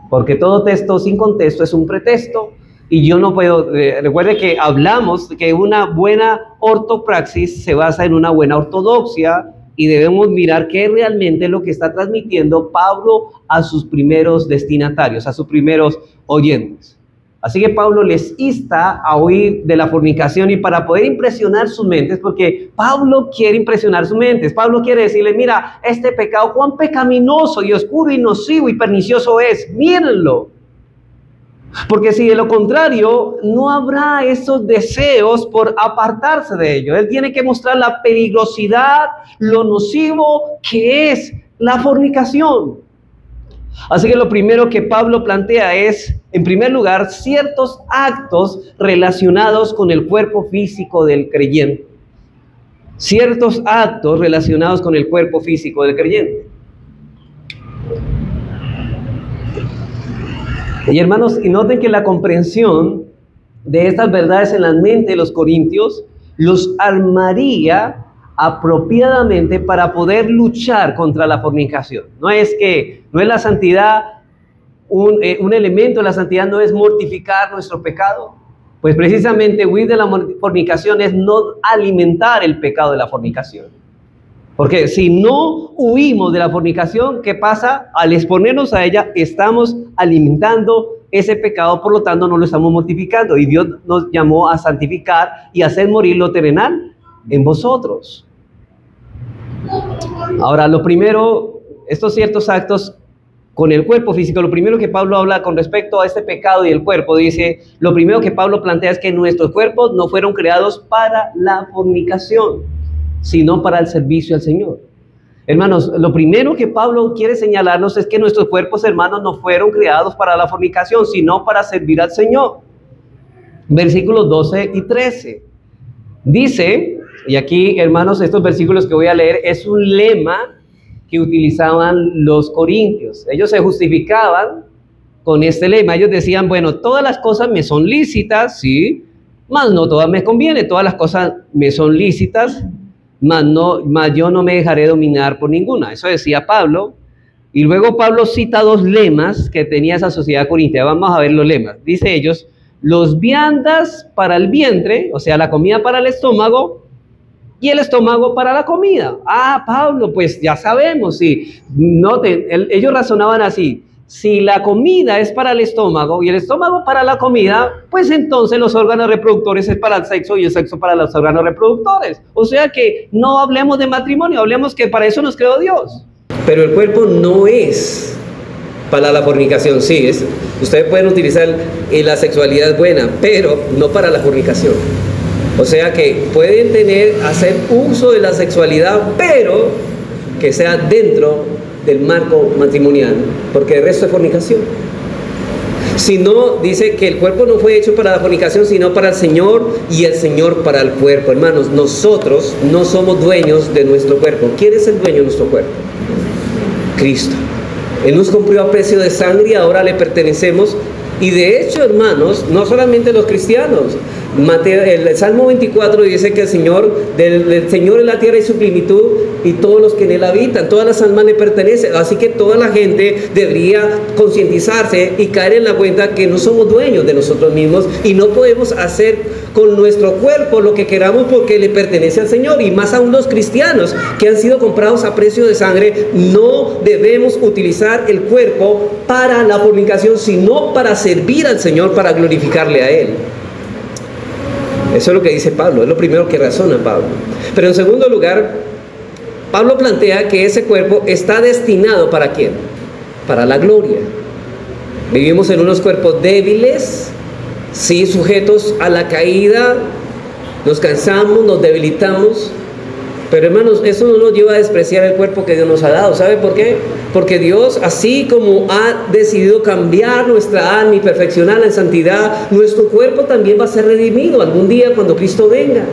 Porque todo texto sin contexto es un pretexto y yo no puedo... recuerde que hablamos que una buena ortopraxis se basa en una buena ortodoxia y debemos mirar qué realmente es lo que está transmitiendo Pablo a sus primeros destinatarios, a sus primeros oyentes. Así que Pablo les insta a huir de la fornicación y para poder impresionar sus mentes, porque Pablo quiere impresionar sus mentes. Pablo quiere decirle, mira, este pecado cuán pecaminoso y oscuro y nocivo y pernicioso es, mírenlo. Porque si de lo contrario, no habrá esos deseos por apartarse de ello. Él tiene que mostrar la peligrosidad, lo nocivo que es la fornicación. Así que lo primero que Pablo plantea es, en primer lugar, ciertos actos relacionados con el cuerpo físico del creyente. Ciertos actos relacionados con el cuerpo físico del creyente. Y hermanos, y noten que la comprensión de estas verdades en la mente de los corintios los armaría apropiadamente para poder luchar contra la fornicación. No es la santidad, un elemento de la santidad no es mortificar nuestro pecado. Pues precisamente huir de la fornicación es no alimentar el pecado de la fornicación. Porque si no huimos de la fornicación, ¿qué pasa? Al exponernos a ella, estamos alimentando ese pecado, por lo tanto no lo estamos mortificando. Y Dios nos llamó a santificar y hacer morir lo terrenal en vosotros. Ahora, lo primero, estos ciertos actos con el cuerpo físico, lo primero que Pablo habla con respecto a este pecado y el cuerpo, dice, lo primero que Pablo plantea es que nuestros cuerpos no fueron creados para la fornicación, sino para el servicio al Señor. Hermanos, lo primero que Pablo quiere señalarnos es que nuestros cuerpos, hermanos, no fueron creados para la fornicación, sino para servir al Señor. Versículos 12 y 13. Dice... Y aquí, hermanos, estos versículos que voy a leer es un lema que utilizaban los corintios. Ellos se justificaban con este lema. Ellos decían, bueno, todas las cosas me son lícitas, sí, mas no todas me convienen. Todas las cosas me son lícitas, mas yo no me dejaré dominar por ninguna. Eso decía Pablo. Y luego Pablo cita dos lemas que tenía esa sociedad corintia. Vamos a ver los lemas. Dice ellos, los viandas para el vientre, o sea, la comida para el estómago, y el estómago para la comida. Ah, Pablo, pues ya sabemos, sí. Noten, ellos razonaban así. Si la comida es para el estómago y el estómago para la comida, pues entonces los órganos reproductores es para el sexo y el sexo para los órganos reproductores. O sea que no hablemos de matrimonio, hablemos que para eso nos creó Dios. Pero el cuerpo no es para la fornicación, sí, ustedes pueden utilizar la sexualidad buena, pero no para la fornicación. O sea que pueden hacer uso de la sexualidad, pero que sea dentro del marco matrimonial, porque el resto es fornicación. Si no, dice que el cuerpo no fue hecho para la fornicación, sino para el Señor, y el Señor para el cuerpo. Hermanos, nosotros no somos dueños de nuestro cuerpo. ¿Quién es el dueño de nuestro cuerpo? Cristo. Él nos compró a precio de sangre y ahora le pertenecemos. Y de hecho, hermanos, no solamente los cristianos. El Salmo 24 dice que el Señor, del Señor es la tierra y su plenitud, y todos los que en él habitan, todas las almas le pertenecen. Así que toda la gente debería concientizarse y caer en la cuenta que no somos dueños de nosotros mismos y no podemos hacer con nuestro cuerpo lo que queramos porque le pertenece al Señor. Y más aún los cristianos que han sido comprados a precio de sangre, no debemos utilizar el cuerpo para la fornicación, sino para servir al Señor, para glorificarle a Él. Eso es lo que dice Pablo, es lo primero que razona Pablo. Pero en segundo lugar, Pablo plantea que ese cuerpo está destinado ¿para quién? Para la gloria. Vivimos en unos cuerpos débiles, sí, sujetos a la caída, nos cansamos, nos debilitamos. Pero hermanos, eso no nos lleva a despreciar el cuerpo que Dios nos ha dado. ¿Sabe por qué? Porque Dios, así como ha decidido cambiar nuestra alma y perfeccionarla en santidad, nuestro cuerpo también va a ser redimido algún día cuando Cristo venga.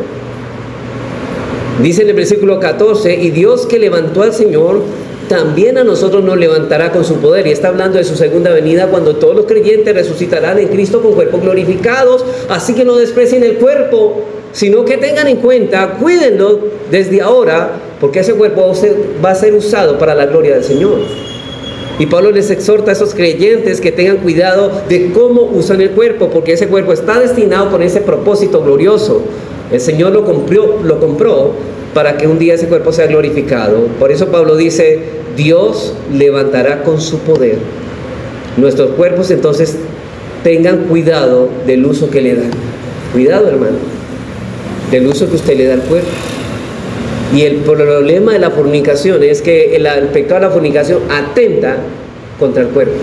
Dice en el versículo 14, y Dios que levantó al Señor, también a nosotros nos levantará con su poder. Y está hablando de su segunda venida, cuando todos los creyentes resucitarán en Cristo con cuerpos glorificados. Así que no desprecien el cuerpo, sino que tengan en cuenta, cuídenlo desde ahora, porque ese cuerpo va a ser usado para la gloria del Señor. Y Pablo les exhorta a esos creyentes que tengan cuidado de cómo usan el cuerpo, porque ese cuerpo está destinado con ese propósito glorioso. El Señor lo compró para que un día ese cuerpo sea glorificado. Por eso Pablo dice, Dios levantará con su poder. Nuestros cuerpos entonces tengan cuidado del uso que le dan. Cuidado, hermano, del uso que usted le da al cuerpo. Y el problema de la fornicación es que el pecado de la fornicación atenta contra el cuerpo.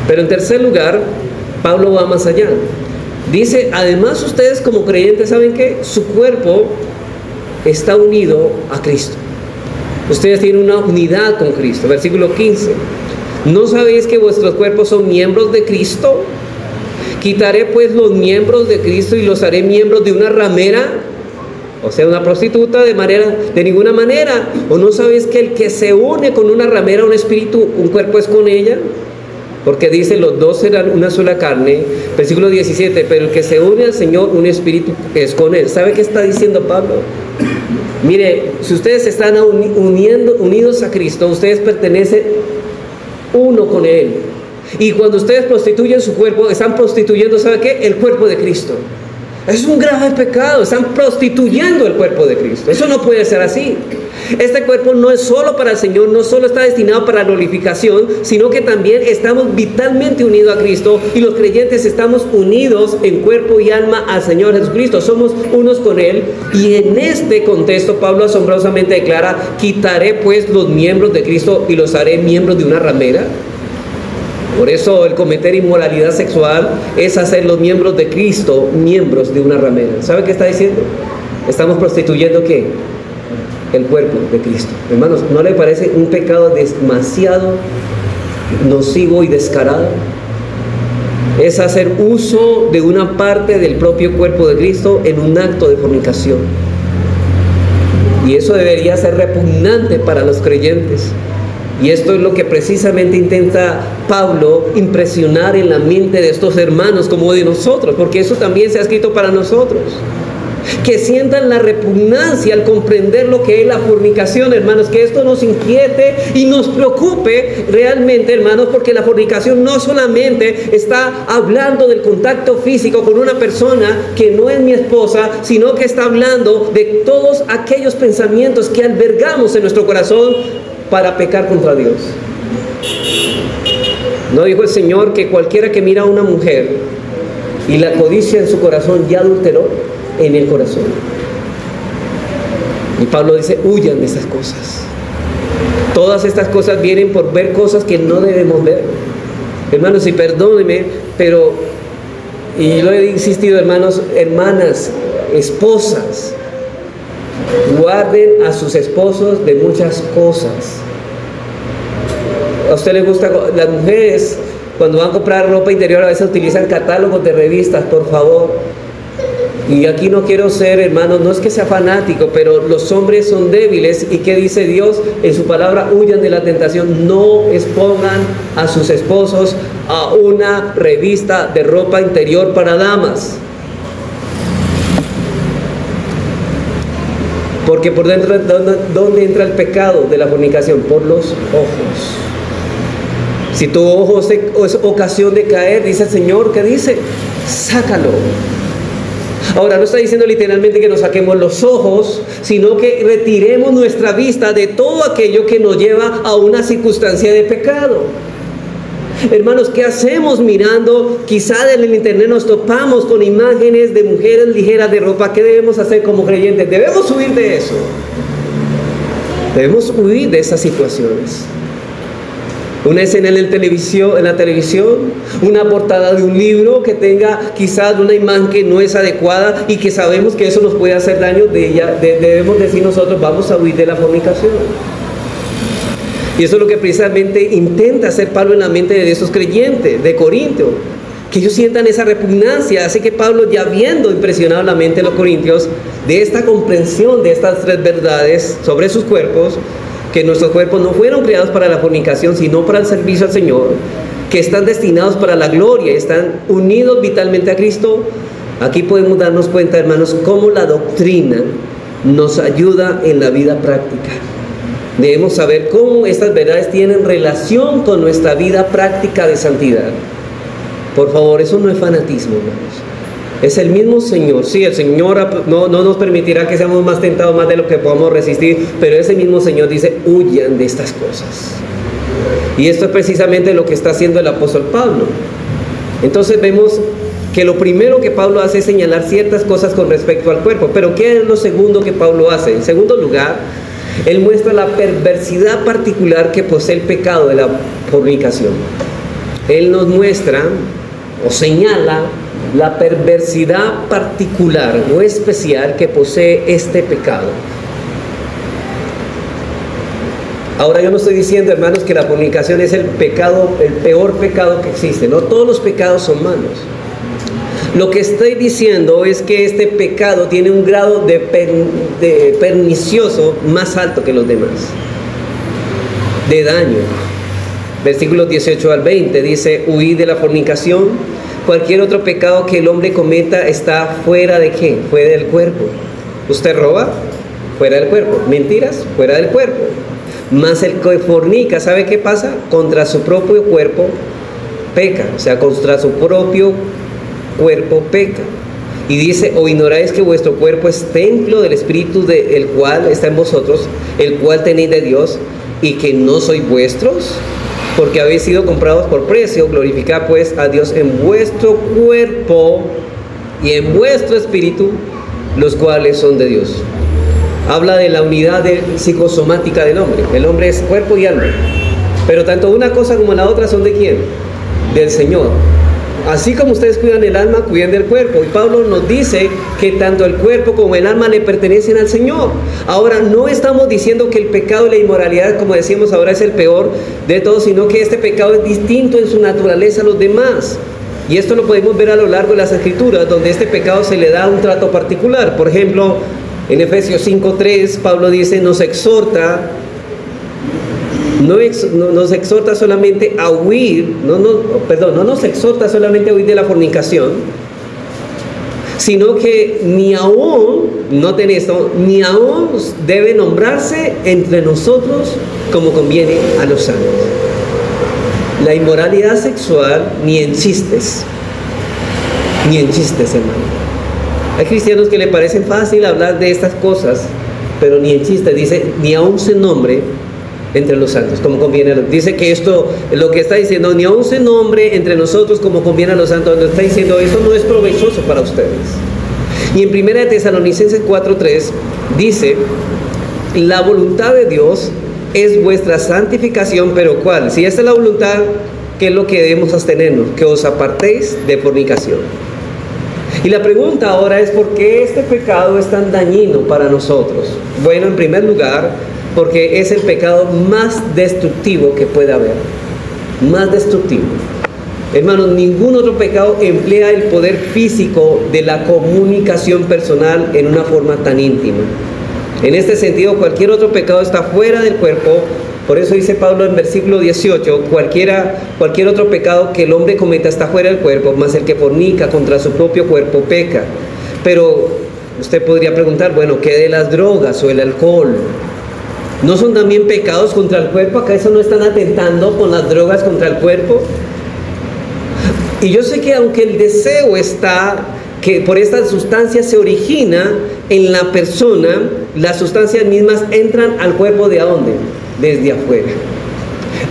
Pero en tercer lugar, Pablo va más allá. Dice, además ustedes como creyentes, ¿saben qué? Su cuerpo está unido a Cristo. Ustedes tienen una unidad con Cristo. Versículo 15. ¿No sabéis que vuestros cuerpos son miembros de Cristo? Quitaré pues los miembros de Cristo y los haré miembros de una ramera, o sea, una prostituta, de ninguna manera. ¿O no sabéis que el que se une con una ramera, un espíritu, un cuerpo es con ella? Porque dice, los dos serán una sola carne. Versículo 17, pero el que se une al Señor, un espíritu es con Él. ¿Sabe qué está diciendo Pablo? Mire, si ustedes están unidos a Cristo, ustedes pertenecen uno con Él. Y cuando ustedes prostituyen su cuerpo, están prostituyendo, ¿sabe qué? El cuerpo de Cristo. Es un grave pecado, están prostituyendo el cuerpo de Cristo. Eso no puede ser así. Este cuerpo no es solo para el Señor, no solo está destinado para la glorificación, sino que también estamos vitalmente unidos a Cristo, y los creyentes estamos unidos en cuerpo y alma al Señor Jesucristo. Somos unos con Él, y en este contexto Pablo asombrosamente declara, quitaré pues los miembros de Cristo y los haré miembros de una ramera. Por eso el cometer inmoralidad sexual es hacer los miembros de Cristo miembros de una ramera. ¿Sabe qué está diciendo? Estamos prostituyendo ¿qué? El cuerpo de Cristo. Hermanos, ¿no le parece un pecado demasiado nocivo y descarado? Es hacer uso de una parte del propio cuerpo de Cristo en un acto de fornicación. Y eso debería ser repugnante para los creyentes. Y esto es lo que precisamente intenta Pablo impresionar en la mente de estos hermanos como de nosotros, porque eso también se ha escrito para nosotros. que sientan la repugnancia al comprender lo que es la fornicación, hermanos, que esto nos inquiete y nos preocupe realmente, hermanos, porque la fornicación no solamente está hablando del contacto físico con una persona que no es mi esposa, sino que está hablando de todos aquellos pensamientos que albergamos en nuestro corazón para pecar contra Dios. ¿No dijo el Señor que cualquiera que mira a una mujer y la codicia en su corazón ya adulteró en el corazón? Y Pablo dice, huyan de esas cosas. Todas estas cosas vienen por ver cosas que no debemos ver. Hermanos, y perdónenme, pero, y lo he insistido, hermanos, hermanas, esposas, guarden a sus esposos de muchas cosas. ¿A usted le gusta? Las mujeres, cuando van a comprar ropa interior, a veces utilizan catálogos de revistas, por favor. Y aquí no quiero ser, hermanos, no es que sea fanático, pero los hombres son débiles. ¿Y qué dice Dios en su palabra? Huyan de la tentación. No expongan a sus esposos a una revista de ropa interior para damas. Porque por dentro, ¿dónde entra el pecado de la fornicación? Por los ojos. Si tu ojo es ocasión de caer, dice el Señor, ¿qué dice? Sácalo. Ahora, no está diciendo literalmente que nos saquemos los ojos, sino que retiremos nuestra vista de todo aquello que nos lleva a una circunstancia de pecado. Hermanos, ¿qué hacemos mirando? Quizá en el internet nos topamos con imágenes de mujeres ligeras de ropa. ¿Qué debemos hacer como creyentes? Debemos huir de eso. Debemos huir de esas situaciones. Una escena en la televisión, una portada de un libro que tenga quizás una imagen que no es adecuada y que sabemos que eso nos puede hacer daño, debemos decir nosotros, vamos a huir de la fornicación. Y eso es lo que precisamente intenta hacer Pablo en la mente de esos creyentes de Corinto, que ellos sientan esa repugnancia. Así que Pablo, ya habiendo impresionado la mente de los corintios de esta comprensión de estas tres verdades sobre sus cuerpos, que nuestros cuerpos no fueron creados para la fornicación, sino para el servicio al Señor, que están destinados para la gloria, están unidos vitalmente a Cristo. Aquí podemos darnos cuenta, hermanos, cómo la doctrina nos ayuda en la vida práctica. Debemos saber cómo estas verdades tienen relación con nuestra vida práctica de santidad. Por favor, eso no es fanatismo, hermanos. Es el mismo Señor. Sí, el Señor no nos permitirá que seamos más tentados más de lo que podamos resistir, pero ese mismo Señor dice, huyan de estas cosas. Y esto es precisamente lo que está haciendo el apóstol Pablo. Entonces vemos que lo primero que Pablo hace es señalar ciertas cosas con respecto al cuerpo. Pero ¿qué es lo segundo que Pablo hace? En segundo lugar, él muestra la perversidad particular que posee el pecado de la fornicación. Él nos muestra o señala la perversidad particular o especial que posee este pecado. Ahora, yo no estoy diciendo, hermanos, que la fornicación es el pecado, el peor pecado que existe. No todos los pecados son malos. Lo que estoy diciendo es que este pecado tiene un grado de pernicioso más alto que los demás, de daño. Versículos 18 al 20 dice, huid de la fornicación. Cualquier otro pecado que el hombre cometa está fuera de ¿qué? Fuera del cuerpo. ¿Usted roba? Fuera del cuerpo. ¿Mentiras? Fuera del cuerpo. Mas el que fornica, ¿sabe qué pasa? Contra su propio cuerpo peca. O sea, contra su propio cuerpo peca. Y dice, ¿o ignoráis que vuestro cuerpo es templo del Espíritu el cual está en vosotros, el cual tenéis de Dios, y que no sois vuestros? Porque habéis sido comprados por precio. Glorificad pues a Dios en vuestro cuerpo y en vuestro espíritu, los cuales son de Dios. Habla de la unidad psicosomática del hombre. El hombre es cuerpo y alma. Pero tanto una cosa como la otra son ¿de quién? Del Señor. Así como ustedes cuidan el alma, cuiden del cuerpo. Y Pablo nos dice que tanto el cuerpo como el alma le pertenecen al Señor. Ahora, no estamos diciendo que el pecado y la inmoralidad, como decíamos ahora, es el peor de todos, sino que este pecado es distinto en su naturaleza a los demás. Y esto lo podemos ver a lo largo de las Escrituras, donde este pecado se le da un trato particular. Por ejemplo, en Efesios 5:3, Pablo dice, nos exhorta solamente a huir, no nos exhorta solamente a huir de la fornicación, sino que ni aún, noten esto, ni aún debe nombrarse entre nosotros como conviene a los santos. La inmoralidad sexual ni en chistes, hermano. Hay cristianos que le parecen fácil hablar de estas cosas, pero ni en chistes, dice, ni aún se nombre entre los santos, como conviene a los. Dice que esto, lo que está diciendo, ni aún se nombre entre nosotros como conviene a los santos, lo está diciendo, eso no es provechoso para ustedes. Y en 1 Tesalonicenses 4:3 dice, la voluntad de Dios es vuestra santificación, pero ¿cuál? Si esta es la voluntad, ¿qué es lo que debemos abstenernos? Que os apartéis de fornicación. Y la pregunta ahora es, ¿por qué este pecado es tan dañino para nosotros? Bueno, en primer lugar, porque es el pecado más destructivo que puede haber. Más destructivo. Hermanos, ningún otro pecado emplea el poder físico de la comunicación personal en una forma tan íntima. En este sentido, cualquier otro pecado está fuera del cuerpo. Por eso dice Pablo en versículo 18, cualquier otro pecado que el hombre cometa está fuera del cuerpo, mas el que fornica contra su propio cuerpo peca. Pero usted podría preguntar, bueno, ¿qué de las drogas o el alcohol? ¿No son también pecados contra el cuerpo? ¿Acaso no están atentando con las drogas contra el cuerpo? Y yo sé que aunque el deseo está, que por estas sustancias se origina en la persona, las sustancias mismas entran al cuerpo ¿de dónde? Desde afuera.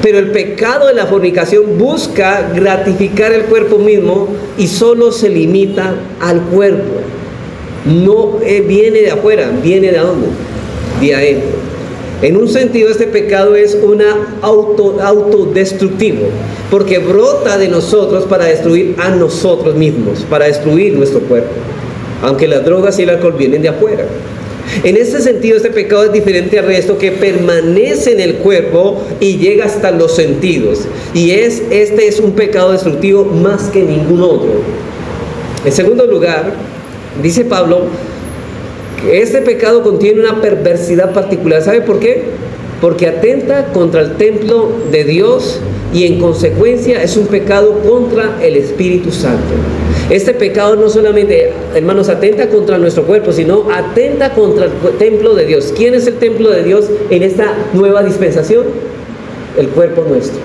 Pero el pecado de la fornicación busca gratificar el cuerpo mismo y solo se limita al cuerpo. No viene de afuera, viene de dónde? De adentro. En un sentido, este pecado es autodestructivo, porque brota de nosotros para destruir a nosotros mismos, para destruir nuestro cuerpo, aunque las drogas y el alcohol vienen de afuera. En este sentido, este pecado es diferente al resto, que permanece en el cuerpo y llega hasta los sentidos, y este es un pecado destructivo más que ningún otro. En segundo lugar, dice Pablo, este pecado contiene una perversidad particular. ¿Sabe por qué? Porque atenta contra el templo de Dios y en consecuencia es un pecado contra el Espíritu Santo. Este pecado no solamente, hermanos, atenta contra nuestro cuerpo, sino atenta contra el templo de Dios. ¿Quién es el templo de Dios en esta nueva dispensación? El cuerpo nuestro.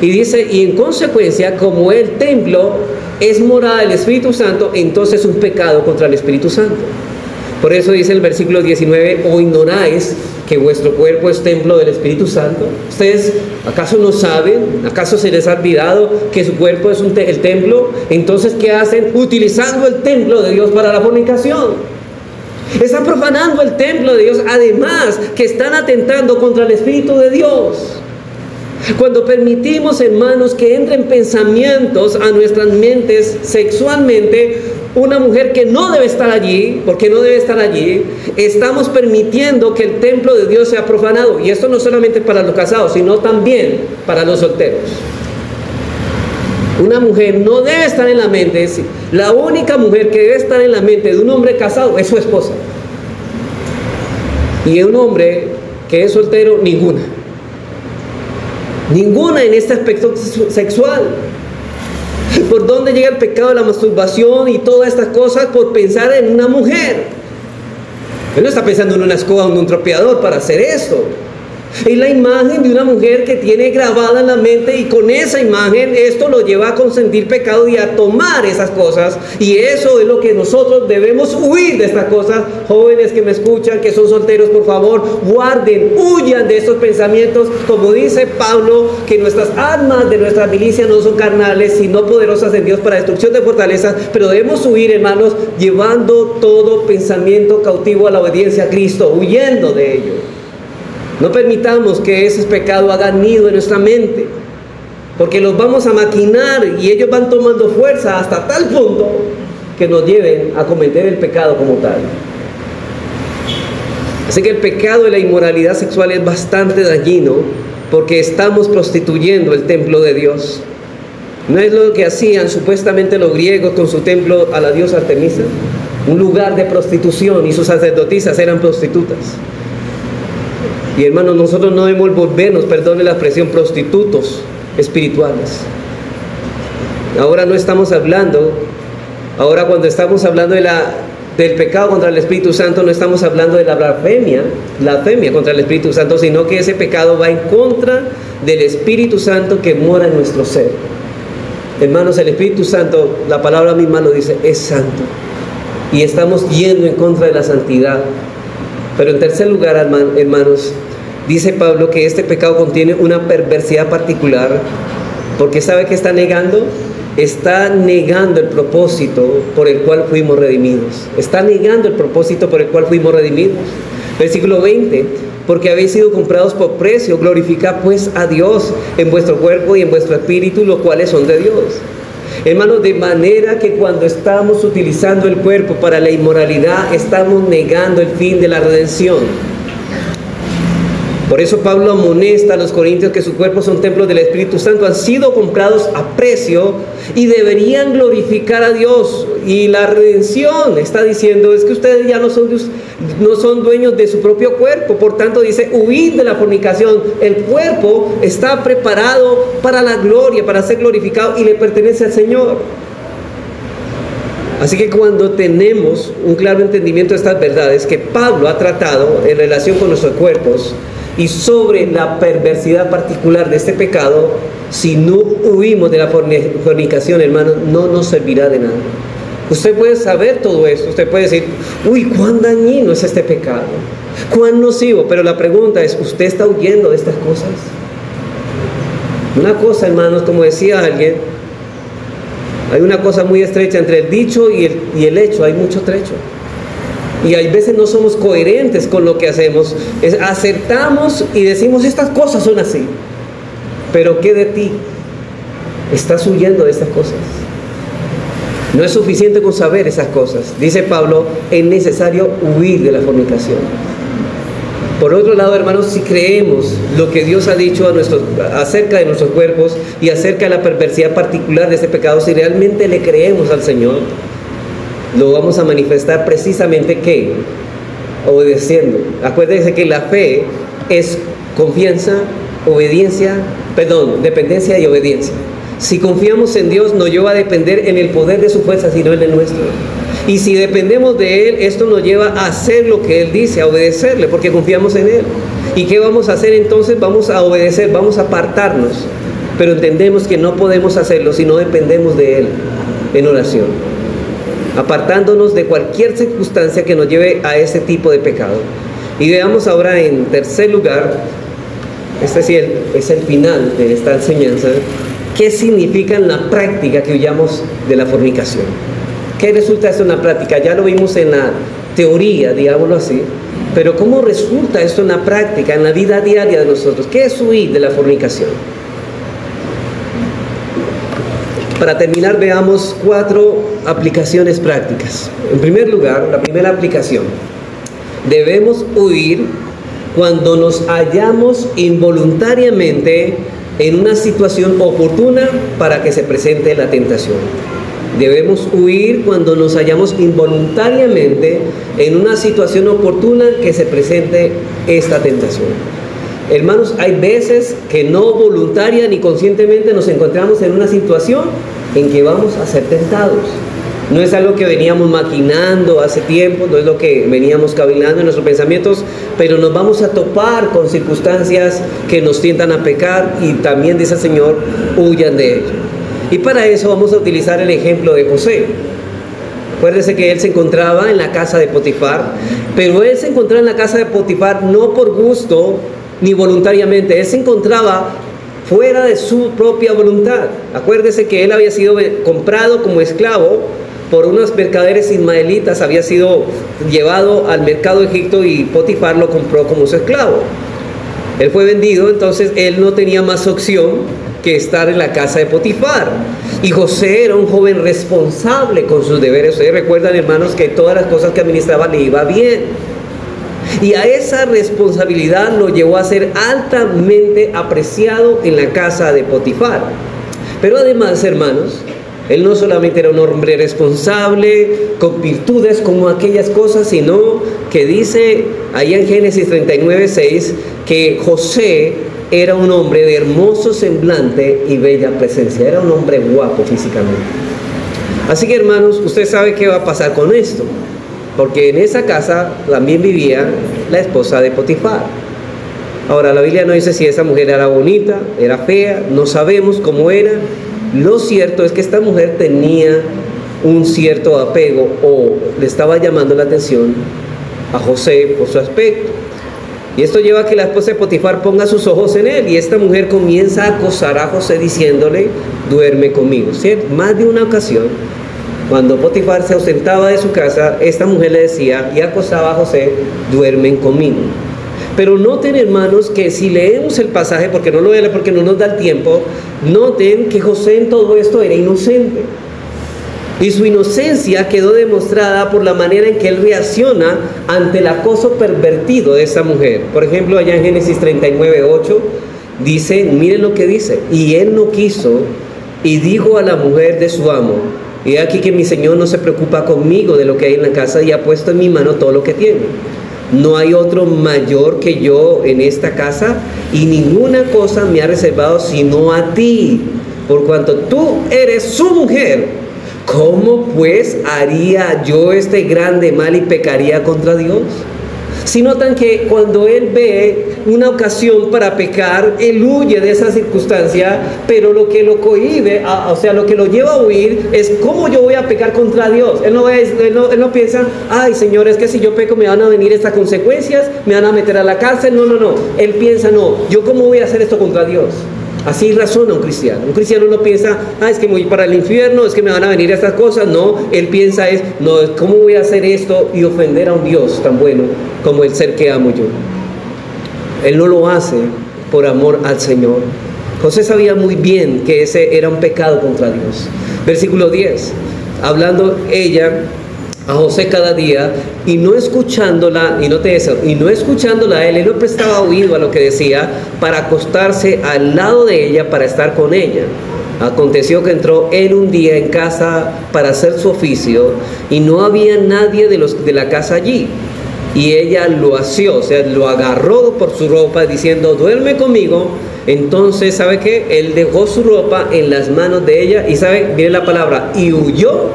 Y dice, y en consecuencia, como el templo es morada del Espíritu Santo, entonces es un pecado contra el Espíritu Santo. Por eso dice el versículo 19, ¿o ignoráis que vuestro cuerpo es templo del Espíritu Santo? ¿Ustedes acaso no saben? ¿Acaso se les ha olvidado que su cuerpo es el templo? Entonces, ¿qué hacen? Utilizando el templo de Dios para la fornicación. Están profanando el templo de Dios, además que están atentando contra el Espíritu de Dios. Cuando permitimos, hermanos, que entren pensamientos a nuestras mentes sexualmente, una mujer que no debe estar allí, porque no debe estar allí, estamos permitiendo que el templo de Dios sea profanado. Y esto no solamente para los casados, sino también para los solteros. Una mujer no debe estar en la mente, la única mujer que debe estar en la mente de un hombre casado es su esposa. Y de un hombre que es soltero, ninguna. Ninguna en este aspecto sexual. ¿Por dónde llega el pecado de la masturbación y todas estas cosas? Por pensar en una mujer. Él no está pensando en una escoba o en un tropeador para hacer esto. Es la imagen de una mujer que tiene grabada en la mente, y con esa imagen esto lo lleva a consentir pecado y a tomar esas cosas, y eso es lo que nosotros debemos huir de estas cosas. Jóvenes que me escuchan, que son solteros, por favor, guarden, huyan de estos pensamientos. Como dice Pablo, que nuestras armas de nuestra milicia no son carnales, sino poderosas en Dios para destrucción de fortalezas, pero debemos huir, hermanos, llevando todo pensamiento cautivo a la obediencia a Cristo, huyendo de ello. No permitamos que ese pecado haga nido en nuestra mente, porque los vamos a maquinar y ellos van tomando fuerza hasta tal punto que nos lleven a cometer el pecado como tal. Así que el pecado de la inmoralidad sexual es bastante dañino, porque estamos prostituyendo el templo de Dios. ¿No es lo que hacían supuestamente los griegos con su templo a la diosa Artemisa? Un lugar de prostitución, y sus sacerdotisas eran prostitutas. Y hermanos, nosotros no debemos volvernos, perdone la expresión, prostitutos espirituales. Ahora no estamos hablando Ahora, cuando estamos hablando del pecado contra el Espíritu Santo, no estamos hablando de la blasfemia contra el Espíritu Santo, sino que ese pecado va en contra del Espíritu Santo que mora en nuestro ser. Hermanos, el Espíritu Santo, la palabra misma lo dice, es santo. Y estamos yendo en contra de la santidad. Pero en tercer lugar, hermanos, dice Pablo que este pecado contiene una perversidad particular, porque ¿sabe qué está negando? Está negando el propósito por el cual fuimos redimidos. Está negando el propósito por el cual fuimos redimidos. Versículo 20, porque habéis sido comprados por precio, glorificad pues a Dios en vuestro cuerpo y en vuestro espíritu, los cuales son de Dios. Hermanos, de manera que cuando estamos utilizando el cuerpo para la inmoralidad, estamos negando el fin de la redención. Por eso Pablo amonesta a los corintios que sus cuerpos son templos del Espíritu Santo, han sido comprados a precio y deberían glorificar a Dios. Y la redención está diciendo es que ustedes ya no son dueños de su propio cuerpo. Por tanto dice, huid de la fornicación. El cuerpo está preparado para la gloria, para ser glorificado y le pertenece al Señor. Así que cuando tenemos un claro entendimiento de estas verdades que Pablo ha tratado en relación con nuestros cuerpos, y sobre la perversidad particular de este pecado, si no huimos de la fornicación, hermano, no nos servirá de nada. Usted puede saber todo esto, usted puede decir, uy, cuán dañino es este pecado, cuán nocivo, pero la pregunta es, ¿usted está huyendo de estas cosas? Una cosa, hermanos, como decía alguien, hay una cosa muy estrecha entre el dicho y el hecho, hay mucho trecho. Y hay veces no somos coherentes con lo que hacemos. Acertamos y decimos, estas cosas son así. Pero ¿qué de ti? Estás huyendo de estas cosas. No es suficiente con saber esas cosas. Dice Pablo, es necesario huir de la fornicación. Por otro lado, hermanos, si creemos lo que Dios ha dicho acerca de nuestros cuerpos y acerca de la perversidad particular de ese pecado, si realmente le creemos al Señor, lo vamos a manifestar precisamente ¿qué? Obedeciendo. Acuérdense que la fe es confianza, dependencia y obediencia. Si confiamos en Dios, nos lleva a depender en el poder de su fuerza, sino en el nuestro. Y si dependemos de Él, esto nos lleva a hacer lo que Él dice, a obedecerle, porque confiamos en Él. ¿Y qué vamos a hacer entonces? Vamos a obedecer, vamos a apartarnos. Pero entendemos que no podemos hacerlo si no dependemos de Él en oración, apartándonos de cualquier circunstancia que nos lleve a ese tipo de pecado. Y veamos ahora en tercer lugar, este sí es el final de esta enseñanza, qué significa en la práctica que huyamos de la fornicación. ¿Qué resulta esto en la práctica? Ya lo vimos en la teoría, digámoslo así, pero ¿cómo resulta esto en la práctica, en la vida diaria de nosotros? ¿Qué es huir de la fornicación? Para terminar, veamos 4 aplicaciones prácticas. En primer lugar, la primera aplicación. Debemos huir cuando nos hallamos involuntariamente en una situación oportuna para que se presente la tentación. Debemos huir cuando nos hallamos involuntariamente en una situación oportuna que se presente esta tentación. Hermanos, hay veces que no voluntaria ni conscientemente nos encontramos en una situación en que vamos a ser tentados. No es algo que veníamos maquinando hace tiempo, no es lo que veníamos cavilando en nuestros pensamientos, pero nos vamos a topar con circunstancias que nos tientan a pecar y también dice el Señor, huyan de ello. Y para eso vamos a utilizar el ejemplo de José. Acuérdense que él se encontraba en la casa de Potifar, pero él se encontraba en la casa de Potifar no por gusto ni voluntariamente, él se encontraba fuera de su propia voluntad. Acuérdese que él había sido comprado como esclavo por unos mercaderes ismaelitas, había sido llevado al mercado de Egipto y Potifar lo compró como su esclavo. Él fue vendido, entonces él no tenía más opción que estar en la casa de Potifar. Y José era un joven responsable con sus deberes. Ustedes recuerdan, hermanos, que todas las cosas que administraba le iba bien. Y a esa responsabilidad lo llevó a ser altamente apreciado en la casa de Potifar. Pero además, hermanos, él no solamente era un hombre responsable, con virtudes como aquellas cosas, sino que dice ahí en Génesis 39:6 que José era un hombre de hermoso semblante y bella presencia. Era un hombre guapo físicamente. Así que, hermanos, usted sabe qué va a pasar con esto, porque en esa casa también vivía la esposa de Potifar. Ahora, la Biblia no dice si esa mujer era bonita, era fea, no sabemos cómo era. Lo cierto es que esta mujer tenía un cierto apego, o le estaba llamando la atención a José por su aspecto. Y esto lleva a que la esposa de Potifar ponga sus ojos en él, y esta mujer comienza a acosar a José diciéndole: duerme conmigo. ¿Cierto? Más de una ocasión, cuando Potifar se ausentaba de su casa, esta mujer le decía y acosaba a José: duermen conmigo. Pero noten, hermanos, que si leemos el pasaje, porque no lo leemos porque no nos da el tiempo, noten que José en todo esto era inocente. Y su inocencia quedó demostrada por la manera en que él reacciona ante el acoso pervertido de esa mujer. Por ejemplo, allá en Génesis 39:8 dice, miren lo que dice: y él no quiso, y dijo a la mujer de su amo: he aquí que mi señor no se preocupa conmigo de lo que hay en la casa, y ha puesto en mi mano todo lo que tiene. No hay otro mayor que yo en esta casa, y ninguna cosa me ha reservado sino a ti, por cuanto tú eres su mujer. ¿Cómo pues haría yo este grande mal y pecaría contra Dios? Si notan que cuando él ve una ocasión para pecar, él huye de esa circunstancia, pero lo que lo cohíbe, o sea, lo que lo lleva a huir es: ¿cómo yo voy a pecar contra Dios? Él no piensa: ay, Señor, es que si yo peco me van a venir estas consecuencias, me van a meter a la cárcel. No. Él piensa: no, ¿yo cómo voy a hacer esto contra Dios? Así razona un cristiano. Un cristiano no piensa: es que voy para el infierno, es que me van a venir estas cosas. No, él piensa no, ¿cómo voy a hacer esto y ofender a un Dios tan bueno como el ser que amo yo? Él no lo hace por amor al Señor. José sabía muy bien que ese era un pecado contra Dios. Versículo 10, hablando ella a José cada día, y no escuchándola, y note eso, y no escuchándola a él no prestaba oído a lo que decía, para acostarse al lado de ella, para estar con ella. Aconteció que entró él un día en casa para hacer su oficio, y no había nadie de la casa allí. Y ella lo asió, o sea, lo agarró por su ropa, diciendo: duerme conmigo. Entonces, ¿sabe qué? Él dejó su ropa en las manos de ella, y ¿sabe? Viene la palabra: y huyó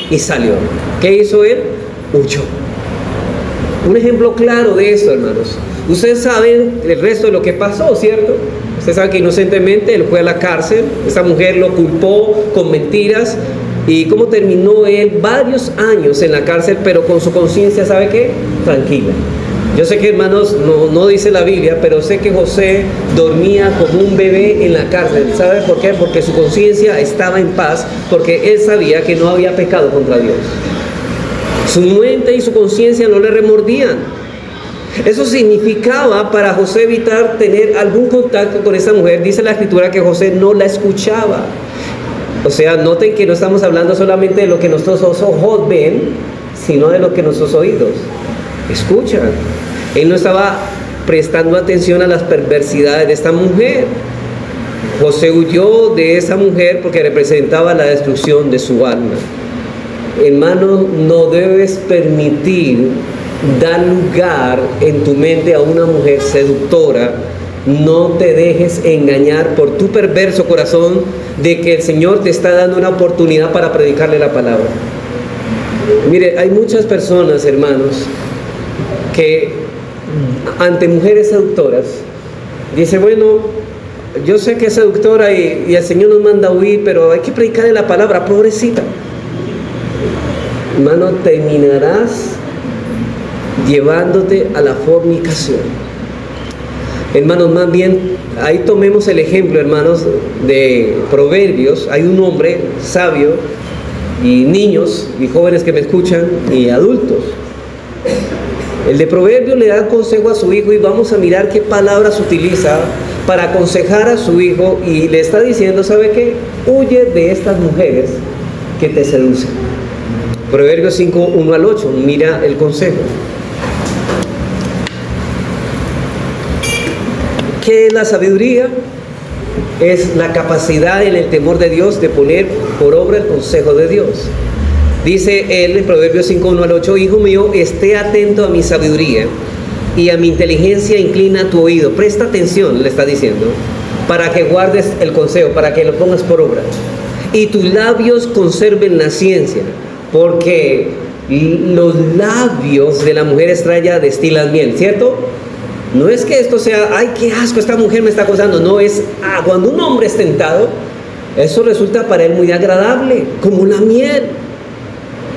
y salió. ¿Qué hizo él? Huyó. Un ejemplo claro de eso, hermanos. Ustedes saben el resto de lo que pasó, ¿cierto? Ustedes saben que inocentemente él fue a la cárcel, esa mujer lo culpó con mentiras, y cómo terminó él varios años en la cárcel, pero con su conciencia, ¿sabe qué? Tranquila. Yo sé que, hermanos, no dice la Biblia, pero sé que José dormía como un bebé en la cárcel. ¿Sabe por qué? Porque su conciencia estaba en paz, porque él sabía que no había pecado contra Dios. Su mente y su conciencia no le remordían. Eso significaba para José evitar tener algún contacto con esa mujer. Dice la Escritura que José no la escuchaba. O sea, noten que no estamos hablando solamente de lo que nuestros ojos ven, sino de lo que nuestros oídos escuchan. Él no estaba prestando atención a las perversidades de esta mujer. José huyó de esa mujer porque representaba la destrucción de su alma. Hermano, no debes permitir dar lugar en tu mente a una mujer seductora. No te dejes engañar por tu perverso corazón de que el Señor te está dando una oportunidad para predicarle la palabra. Mire, hay muchas personas, hermanos, que ante mujeres seductoras dice: bueno, yo sé que es seductora y el Señor nos manda a huir, pero hay que predicarle la palabra, pobrecita. Hermano, terminarás llevándote a la fornicación. Hermanos, más bien, ahí tomemos el ejemplo, hermanos, de Proverbios. Hay un hombre sabio, y niños y jóvenes que me escuchan, y adultos. El de Proverbios le da consejo a su hijo, y vamos a mirar qué palabras utiliza para aconsejar a su hijo, y le está diciendo: ¿sabe qué? Huye de estas mujeres que te seducen. Proverbios 5, 1 al 8, mira el consejo. ¿Qué es la sabiduría? Es la capacidad en el temor de Dios de poner por obra el consejo de Dios. Dice él en Proverbios 5, 1 al 8: hijo mío, esté atento a mi sabiduría, y a mi inteligencia inclina tu oído. Presta atención, le está diciendo, para que guardes el consejo, para que lo pongas por obra. y tus labios conserven la ciencia, porque los labios de la mujer extraña destilan miel, ¿cierto? No es que esto sea, ay, qué asco, esta mujer me está acosando. No, es, cuando un hombre es tentado, eso resulta para él muy agradable, como la miel.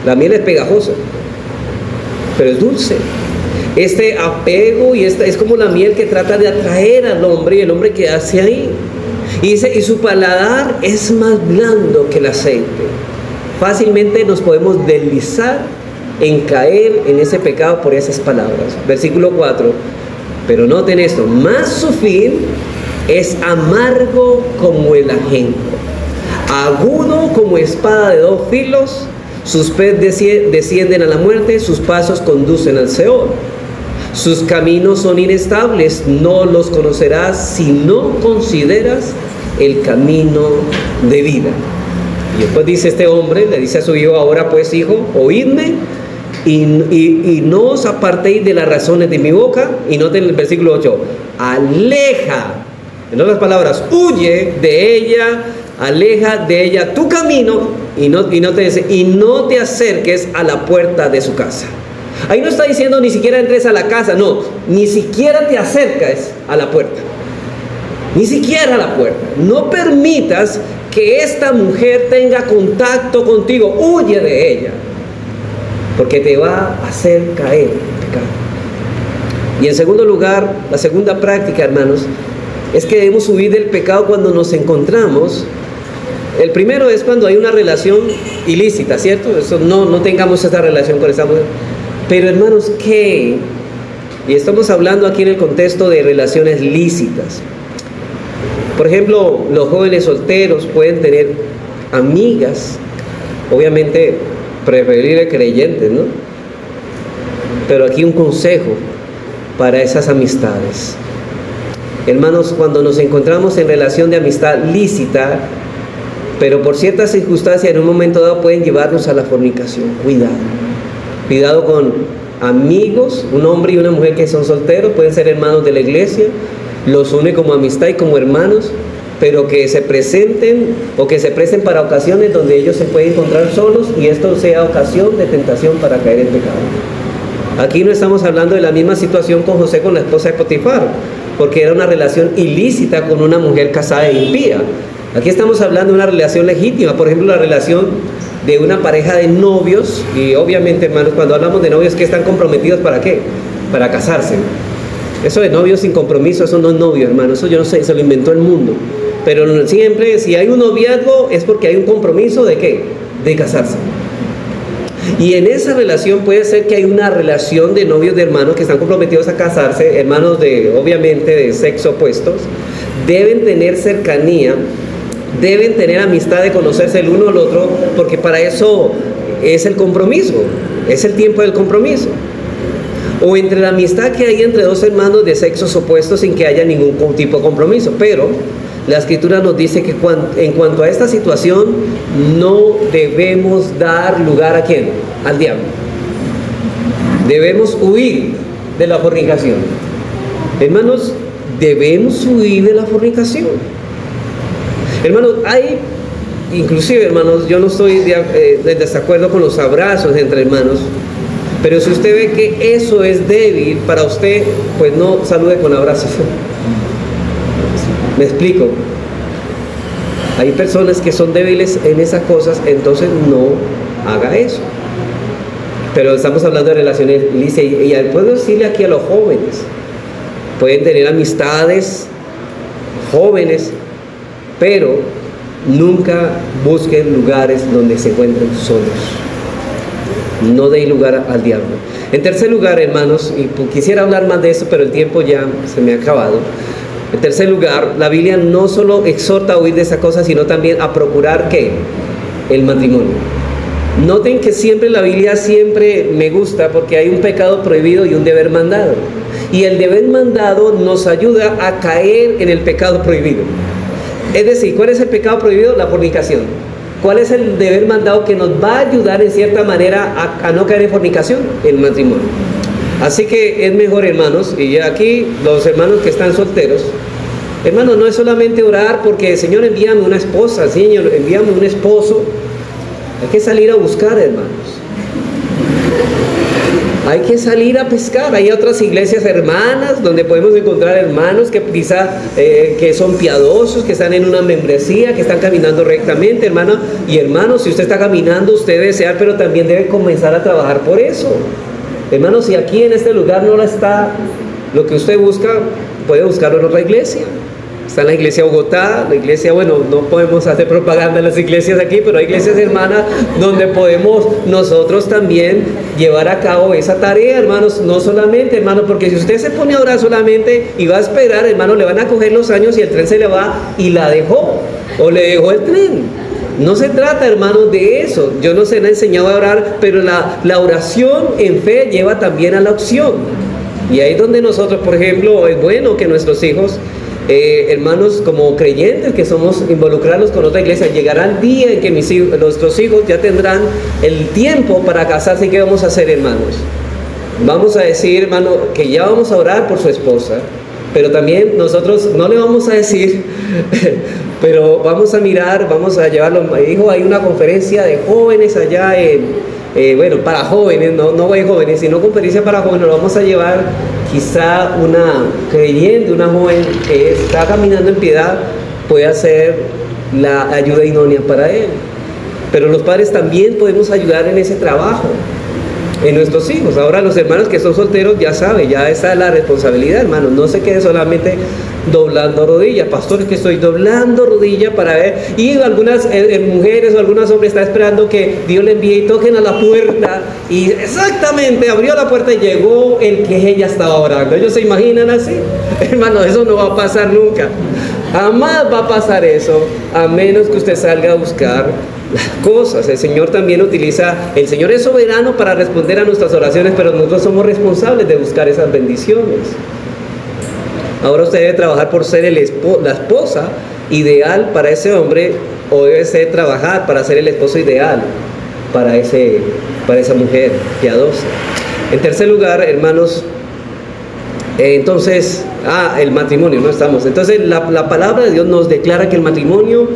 La miel es pegajosa, pero es dulce. Este apego y esta es como la miel que trata de atraer al hombre, y el hombre quedarse ahí. Y dice, y su paladar es más blando que el aceite. Fácilmente nos podemos deslizar en caer en ese pecado por esas palabras. Versículo 4. Pero noten esto, mas su fin es amargo como el ajenjo, agudo como espada de dos filos. Sus pies descienden a la muerte, sus pasos conducen al Seol. Sus caminos son inestables, no los conocerás si no consideras el camino de vida. Y después dice este hombre, le dice a su hijo, ahora pues hijo, oídme y no os apartéis de las razones de mi boca. Y noten el versículo 8, aleja, en otras palabras, huye de ella, aleja de ella tu camino y no te acerques a la puerta de su casa. Ahí no está diciendo ni siquiera entres a la casa, no, ni siquiera te acerques a la puerta, ni siquiera a la puerta. No permitas que esta mujer tenga contacto contigo, huye de ella, porque te va a hacer caer en pecado. Y en segundo lugar, la segunda práctica, hermanos, es que debemos huir del pecado cuando nos encontramos. El primero es cuando hay una relación ilícita, ¿cierto? Eso no tengamos esa relación con esa mujer. Pero hermanos, ¿qué? Y estamos hablando aquí en el contexto de relaciones lícitas. Por ejemplo, los jóvenes solteros pueden tener amigas, obviamente preferible creyentes, ¿no? Pero aquí un consejo para esas amistades. Hermanos, cuando nos encontramos en relación de amistad lícita, pero por ciertas circunstancias en un momento dado pueden llevarnos a la fornicación, cuidado con amigos, un hombre y una mujer que son solteros, pueden ser hermanos de la iglesia, los une como amistad y como hermanos, pero que se presenten o que se presten para ocasiones donde ellos se pueden encontrar solos y esto sea ocasión de tentación para caer en pecado. Aquí no estamos hablando de la misma situación con José con la esposa de Potifar, porque era una relación ilícita con una mujer casada e impía. Aquí estamos hablando de una relación legítima, por ejemplo, la relación de una pareja de novios, y obviamente, hermanos, cuando hablamos de novios, ¿que están comprometidos para qué? Para casarse. Eso de novios sin compromiso, eso no es novio, hermano, eso yo no sé, se lo inventó el mundo. Pero siempre, si hay un noviazgo, es porque hay un compromiso ¿de qué? De casarse. Y en esa relación puede ser que hay una relación de novios, de hermanos que están comprometidos a casarse, hermanos de, obviamente, de sexo opuestos, deben tener cercanía, deben tener amistad de conocerse el uno al otro, porque para eso es el compromiso, es el tiempo del compromiso. O entre la amistad que hay entre dos hermanos de sexos opuestos sin que haya ningún tipo de compromiso. Pero la Escritura nos dice que en cuanto a esta situación no debemos dar lugar ¿a quién? Al diablo. Debemos huir de la fornicación. Hermanos, debemos huir de la fornicación. Hermanos, hay, inclusive, hermanos, yo no estoy de desacuerdo con los abrazos entre hermanos, pero si usted ve que eso es débil para usted, pues no salude con abrazos. ¿Me explico? Hay personas que son débiles en esas cosas, entonces no haga eso. Pero estamos hablando de relaciones ilícitas y puedo decirle aquí a los jóvenes, pueden tener amistades jóvenes, pero nunca busquen lugares donde se encuentren solos. No deis lugar al diablo. En tercer lugar, hermanos, y quisiera hablar más de eso, pero el tiempo ya se me ha acabado. En tercer lugar, la Biblia no solo exhorta a huir de esa cosa, sino también a procurar ¿qué? El matrimonio. Noten que siempre la Biblia siempre me gusta porque hay un pecado prohibido y un deber mandado. Y el deber mandado nos ayuda a caer en el pecado prohibido. Es decir, ¿cuál es el pecado prohibido? La fornicación. ¿Cuál es el deber mandado que nos va a ayudar en cierta manera a no caer en fornicación? El matrimonio. Así que es mejor, hermanos, y aquí los hermanos que están solteros, Hermano, no es solamente orar porque, Señor, envíame una esposa, Señor, envíame un esposo. Hay que salir a buscar, hermanos. Hay que salir a pescar. Hay otras iglesias hermanas donde podemos encontrar hermanos que quizá que son piadosos, que están en una membresía, que están caminando rectamente, hermano. Y hermanos, si usted está caminando, usted debe desear, pero también debe comenzar a trabajar por eso. Hermanos, si aquí en este lugar no la está lo que usted busca, puede buscarlo en otra iglesia. Está en la iglesia Bogotá, la iglesia, bueno, no podemos hacer propaganda en las iglesias aquí, pero hay iglesias hermanas donde podemos nosotros también llevar a cabo esa tarea, hermanos. No solamente, hermanos, porque si usted se pone a orar solamente y va a esperar, hermanos, le van a coger los años y el tren se le va y la dejó, o le dejó el tren. No se trata, hermanos, de eso. Yo no se le he enseñado a orar, pero la oración en fe lleva también a la opción. Y ahí es donde nosotros, por ejemplo, es bueno que nuestros hijos, hermanos, como creyentes que somos, involucrados con otra iglesia, llegará el día en que nuestros hijos ya tendrán el tiempo para casarse. ¿Y qué vamos a hacer, hermanos? Vamos a decir, hermano, que ya vamos a orar por su esposa, pero también nosotros no le vamos a decir, pero vamos a mirar, vamos a llevarlo. Hijo, hay una conferencia de jóvenes allá bueno, para jóvenes, no hay jóvenes, sino conferencia para jóvenes. Lo vamos a llevar quizá una creyente, una joven que está caminando en piedad, puede hacer la ayuda idónea para él. Pero los padres también podemos ayudar en ese trabajo, en nuestros hijos. Ahora los hermanos que son solteros ya saben, ya está la responsabilidad, hermanos. No se quede solamente doblando rodillas. Pastores, que estoy doblando rodilla para ver. Y algunas mujeres o algunos hombres están esperando que Dios le envíe y toquen a la puerta. Y exactamente abrió la puerta y llegó el que ella estaba orando. ¿Ellos se imaginan así? Hermanos, eso no va a pasar nunca. Jamás va a pasar eso, a menos que usted salga a buscar las cosas. El Señor también utiliza, el Señor es soberano para responder a nuestras oraciones, pero nosotros somos responsables de buscar esas bendiciones. Ahora usted debe trabajar por ser la esposa ideal para ese hombre, o debe ser trabajar para ser el esposo ideal para esa mujer piadosa. En tercer lugar, hermanos, entonces, el matrimonio, no estamos. Entonces, la palabra de Dios nos declara que el matrimonio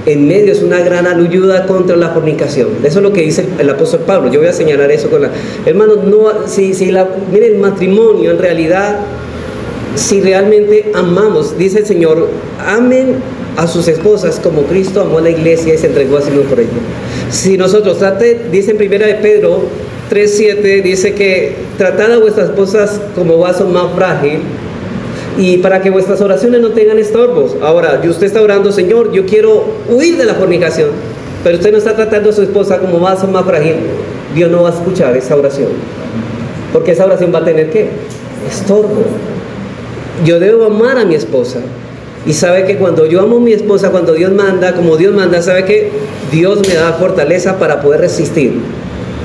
en medio es una gran ayuda contra la fornicación. Eso es lo que dice el apóstol Pablo. Yo voy a señalar eso con hermanos, miren, el matrimonio en realidad, si realmente amamos, dice el Señor, amen a sus esposas como Cristo amó a la iglesia y se entregó a sí mismo por ella. Si nosotros dice en 1 de Pedro 3:7, dice que tratad a vuestras esposas como vaso más frágil, y para que vuestras oraciones no tengan estorbos. Ahora, usted está orando, Señor, yo quiero huir de la fornicación, pero usted no está tratando a su esposa como vaso más frágil. Dios no va a escuchar esa oración, porque esa oración va a tener ¿qué? Estorbo. Yo debo amar a mi esposa, y sabe que cuando yo amo a mi esposa, cuando Dios manda, como Dios manda, sabe que Dios me da fortaleza para poder resistir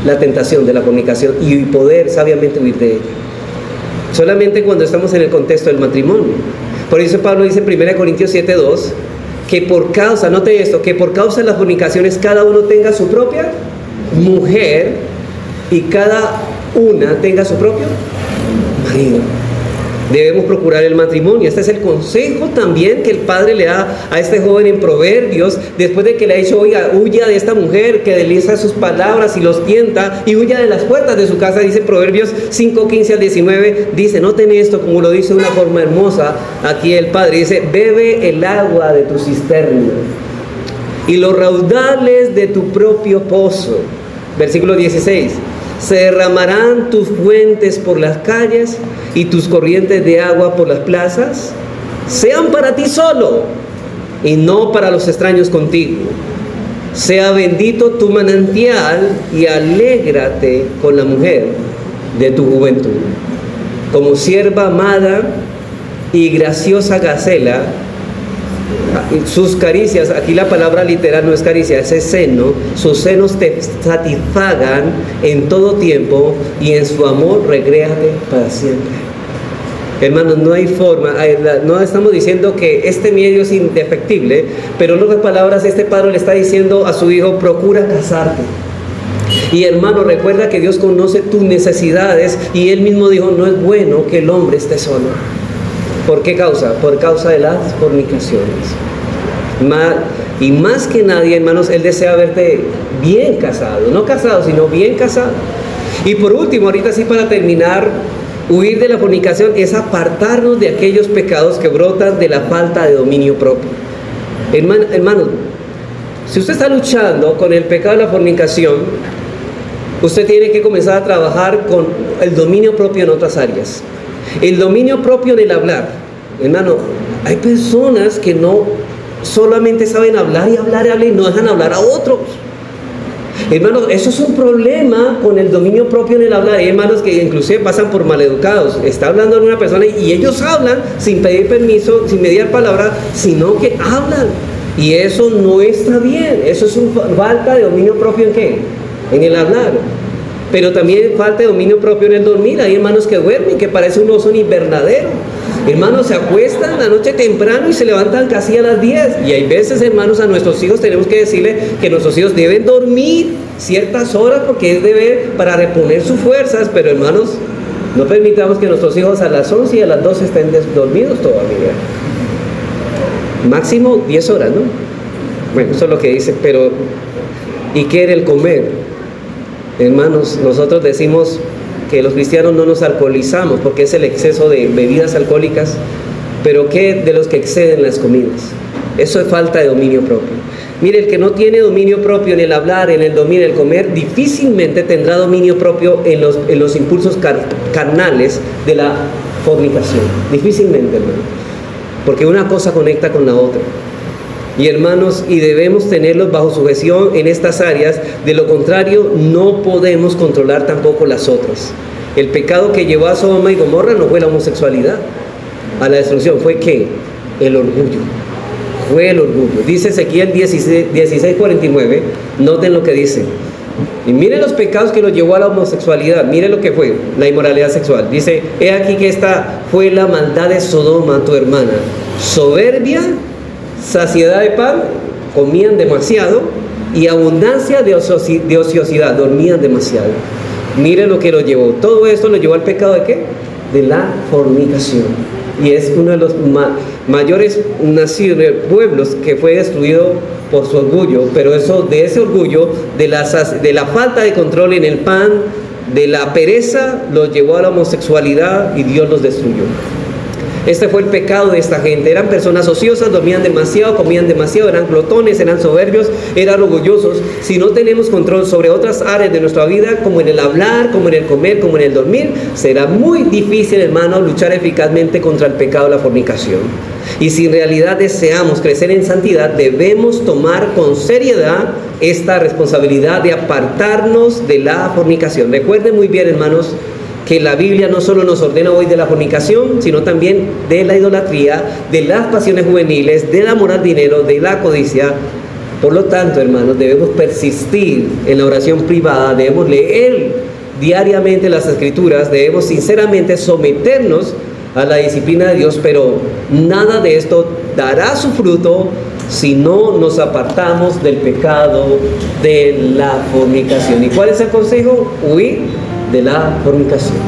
la tentación de la fornicación y poder sabiamente huir de ella. Solamente cuando estamos en el contexto del matrimonio. Por eso Pablo dice en 1 Corintios 7:2 que por causa, note esto, que por causa de las fornicaciones cada uno tenga su propia mujer y cada una tenga su propio marido. Debemos procurar el matrimonio. Este es el consejo también que el padre le da a este joven en Proverbios, después de que le ha dicho, oiga, huya de esta mujer que desliza sus palabras y los tienta, y huya de las puertas de su casa. Dice Proverbios 5:15-19, dice, noten esto como lo dice de una forma hermosa aquí el padre, dice, bebe el agua de tu cisterna y los raudales de tu propio pozo. Versículo 16, se derramarán tus fuentes por las calles y tus corrientes de agua por las plazas. Sean para ti solo y no para los extraños contigo. Sea bendito tu manantial y alégrate con la mujer de tu juventud. Como sierva amada y graciosa gacela, sus caricias, aquí la palabra literal no es caricia, es seno, sus senos te satisfagan en todo tiempo y en su amor recréate para siempre. Hermanos, no hay forma, no estamos diciendo que este medio es indefectible, pero en otras palabras este padre le está diciendo a su hijo, procura casarte. Y hermano, recuerda que Dios conoce tus necesidades y Él mismo dijo, no es bueno que el hombre esté solo. ¿Por qué causa? Por causa de las fornicaciones. Y más que nadie, hermanos, Él desea verte bien casado, no casado, sino bien casado. Y por último, ahorita sí para terminar, huir de la fornicación es apartarnos de aquellos pecados que brotan de la falta de dominio propio. Hermanos, si usted está luchando con el pecado de la fornicación, usted tiene que comenzar a trabajar con el dominio propio en otras áreas. El dominio propio en el hablar. Hermano, hay personas que no solamente saben hablar y no dejan hablar a otros. Hermanos, eso es un problema con el dominio propio en el hablar. Hay hermanos que inclusive pasan por maleducados. Está hablando de una persona y ellos hablan sin pedir permiso, sin mediar palabra, sino que hablan. Y eso no está bien. Eso es una falta de dominio propio ¿en qué? En el hablar. Pero también falta de dominio propio en el dormir. Hay hermanos que duermen, que parece un oso invernadero. Hermanos, se acuestan la noche temprano y se levantan casi a las 10. Y hay veces, hermanos, a nuestros hijos tenemos que decirle que nuestros hijos deben dormir ciertas horas porque es deber para reponer sus fuerzas. Pero, hermanos, no permitamos que nuestros hijos a las 11 y a las 12 estén dormidos todavía. Máximo 10 horas, ¿no? Bueno, eso es lo que dice. Pero, ¿y qué era el comer? Hermanos, nosotros decimos que los cristianos no nos alcoholizamos porque es el exceso de bebidas alcohólicas, pero ¿qué de los que exceden las comidas? Eso es falta de dominio propio. Mire, el que no tiene dominio propio en el hablar, en el dormir, en el comer, difícilmente tendrá dominio propio en los impulsos carnales de la fornicación. Difícilmente, hermano, porque una cosa conecta con la otra. Y hermanos, y debemos tenerlos bajo sujeción en estas áreas, de lo contrario no podemos controlar tampoco las otras. El pecado que llevó a Sodoma y Gomorra no fue la homosexualidad a la destrucción, fue ¿qué? El orgullo. Fue el orgullo. Dice Ezequiel 16:49, noten lo que dice. Y miren los pecados que los llevó a la homosexualidad, miren lo que fue, la inmoralidad sexual. Dice, he aquí que esta fue la maldad de Sodoma, tu hermana, soberbia, saciedad de pan, comían demasiado, y abundancia de ociosidad, dormían demasiado. Mire lo que lo llevó. Todo esto lo llevó al pecado ¿de qué? De la fornicación. Y es uno de los mayores pueblos que fue destruido por su orgullo. Pero de ese orgullo, de la falta de control en el pan, de la pereza, los llevó a la homosexualidad y Dios los destruyó. Este fue el pecado de esta gente. Eran personas ociosas, dormían demasiado, comían demasiado, eran glotones, eran soberbios, eran orgullosos. Si no tenemos control sobre otras áreas de nuestra vida, como en el hablar, como en el comer, como en el dormir, será muy difícil, hermano, luchar eficazmente contra el pecado de la fornicación. Y si en realidad deseamos crecer en santidad, debemos tomar con seriedad esta responsabilidad de apartarnos de la fornicación. Recuerden muy bien, hermanos, que la Biblia no solo nos ordena hoy de la fornicación, sino también de la idolatría, de las pasiones juveniles, del amor al dinero, de la codicia. Por lo tanto, hermanos, debemos persistir en la oración privada, debemos leer diariamente las Escrituras, debemos sinceramente someternos a la disciplina de Dios, pero nada de esto dará su fruto si no nos apartamos del pecado de la fornicación. ¿Y cuál es el consejo? Huir de la fornicación.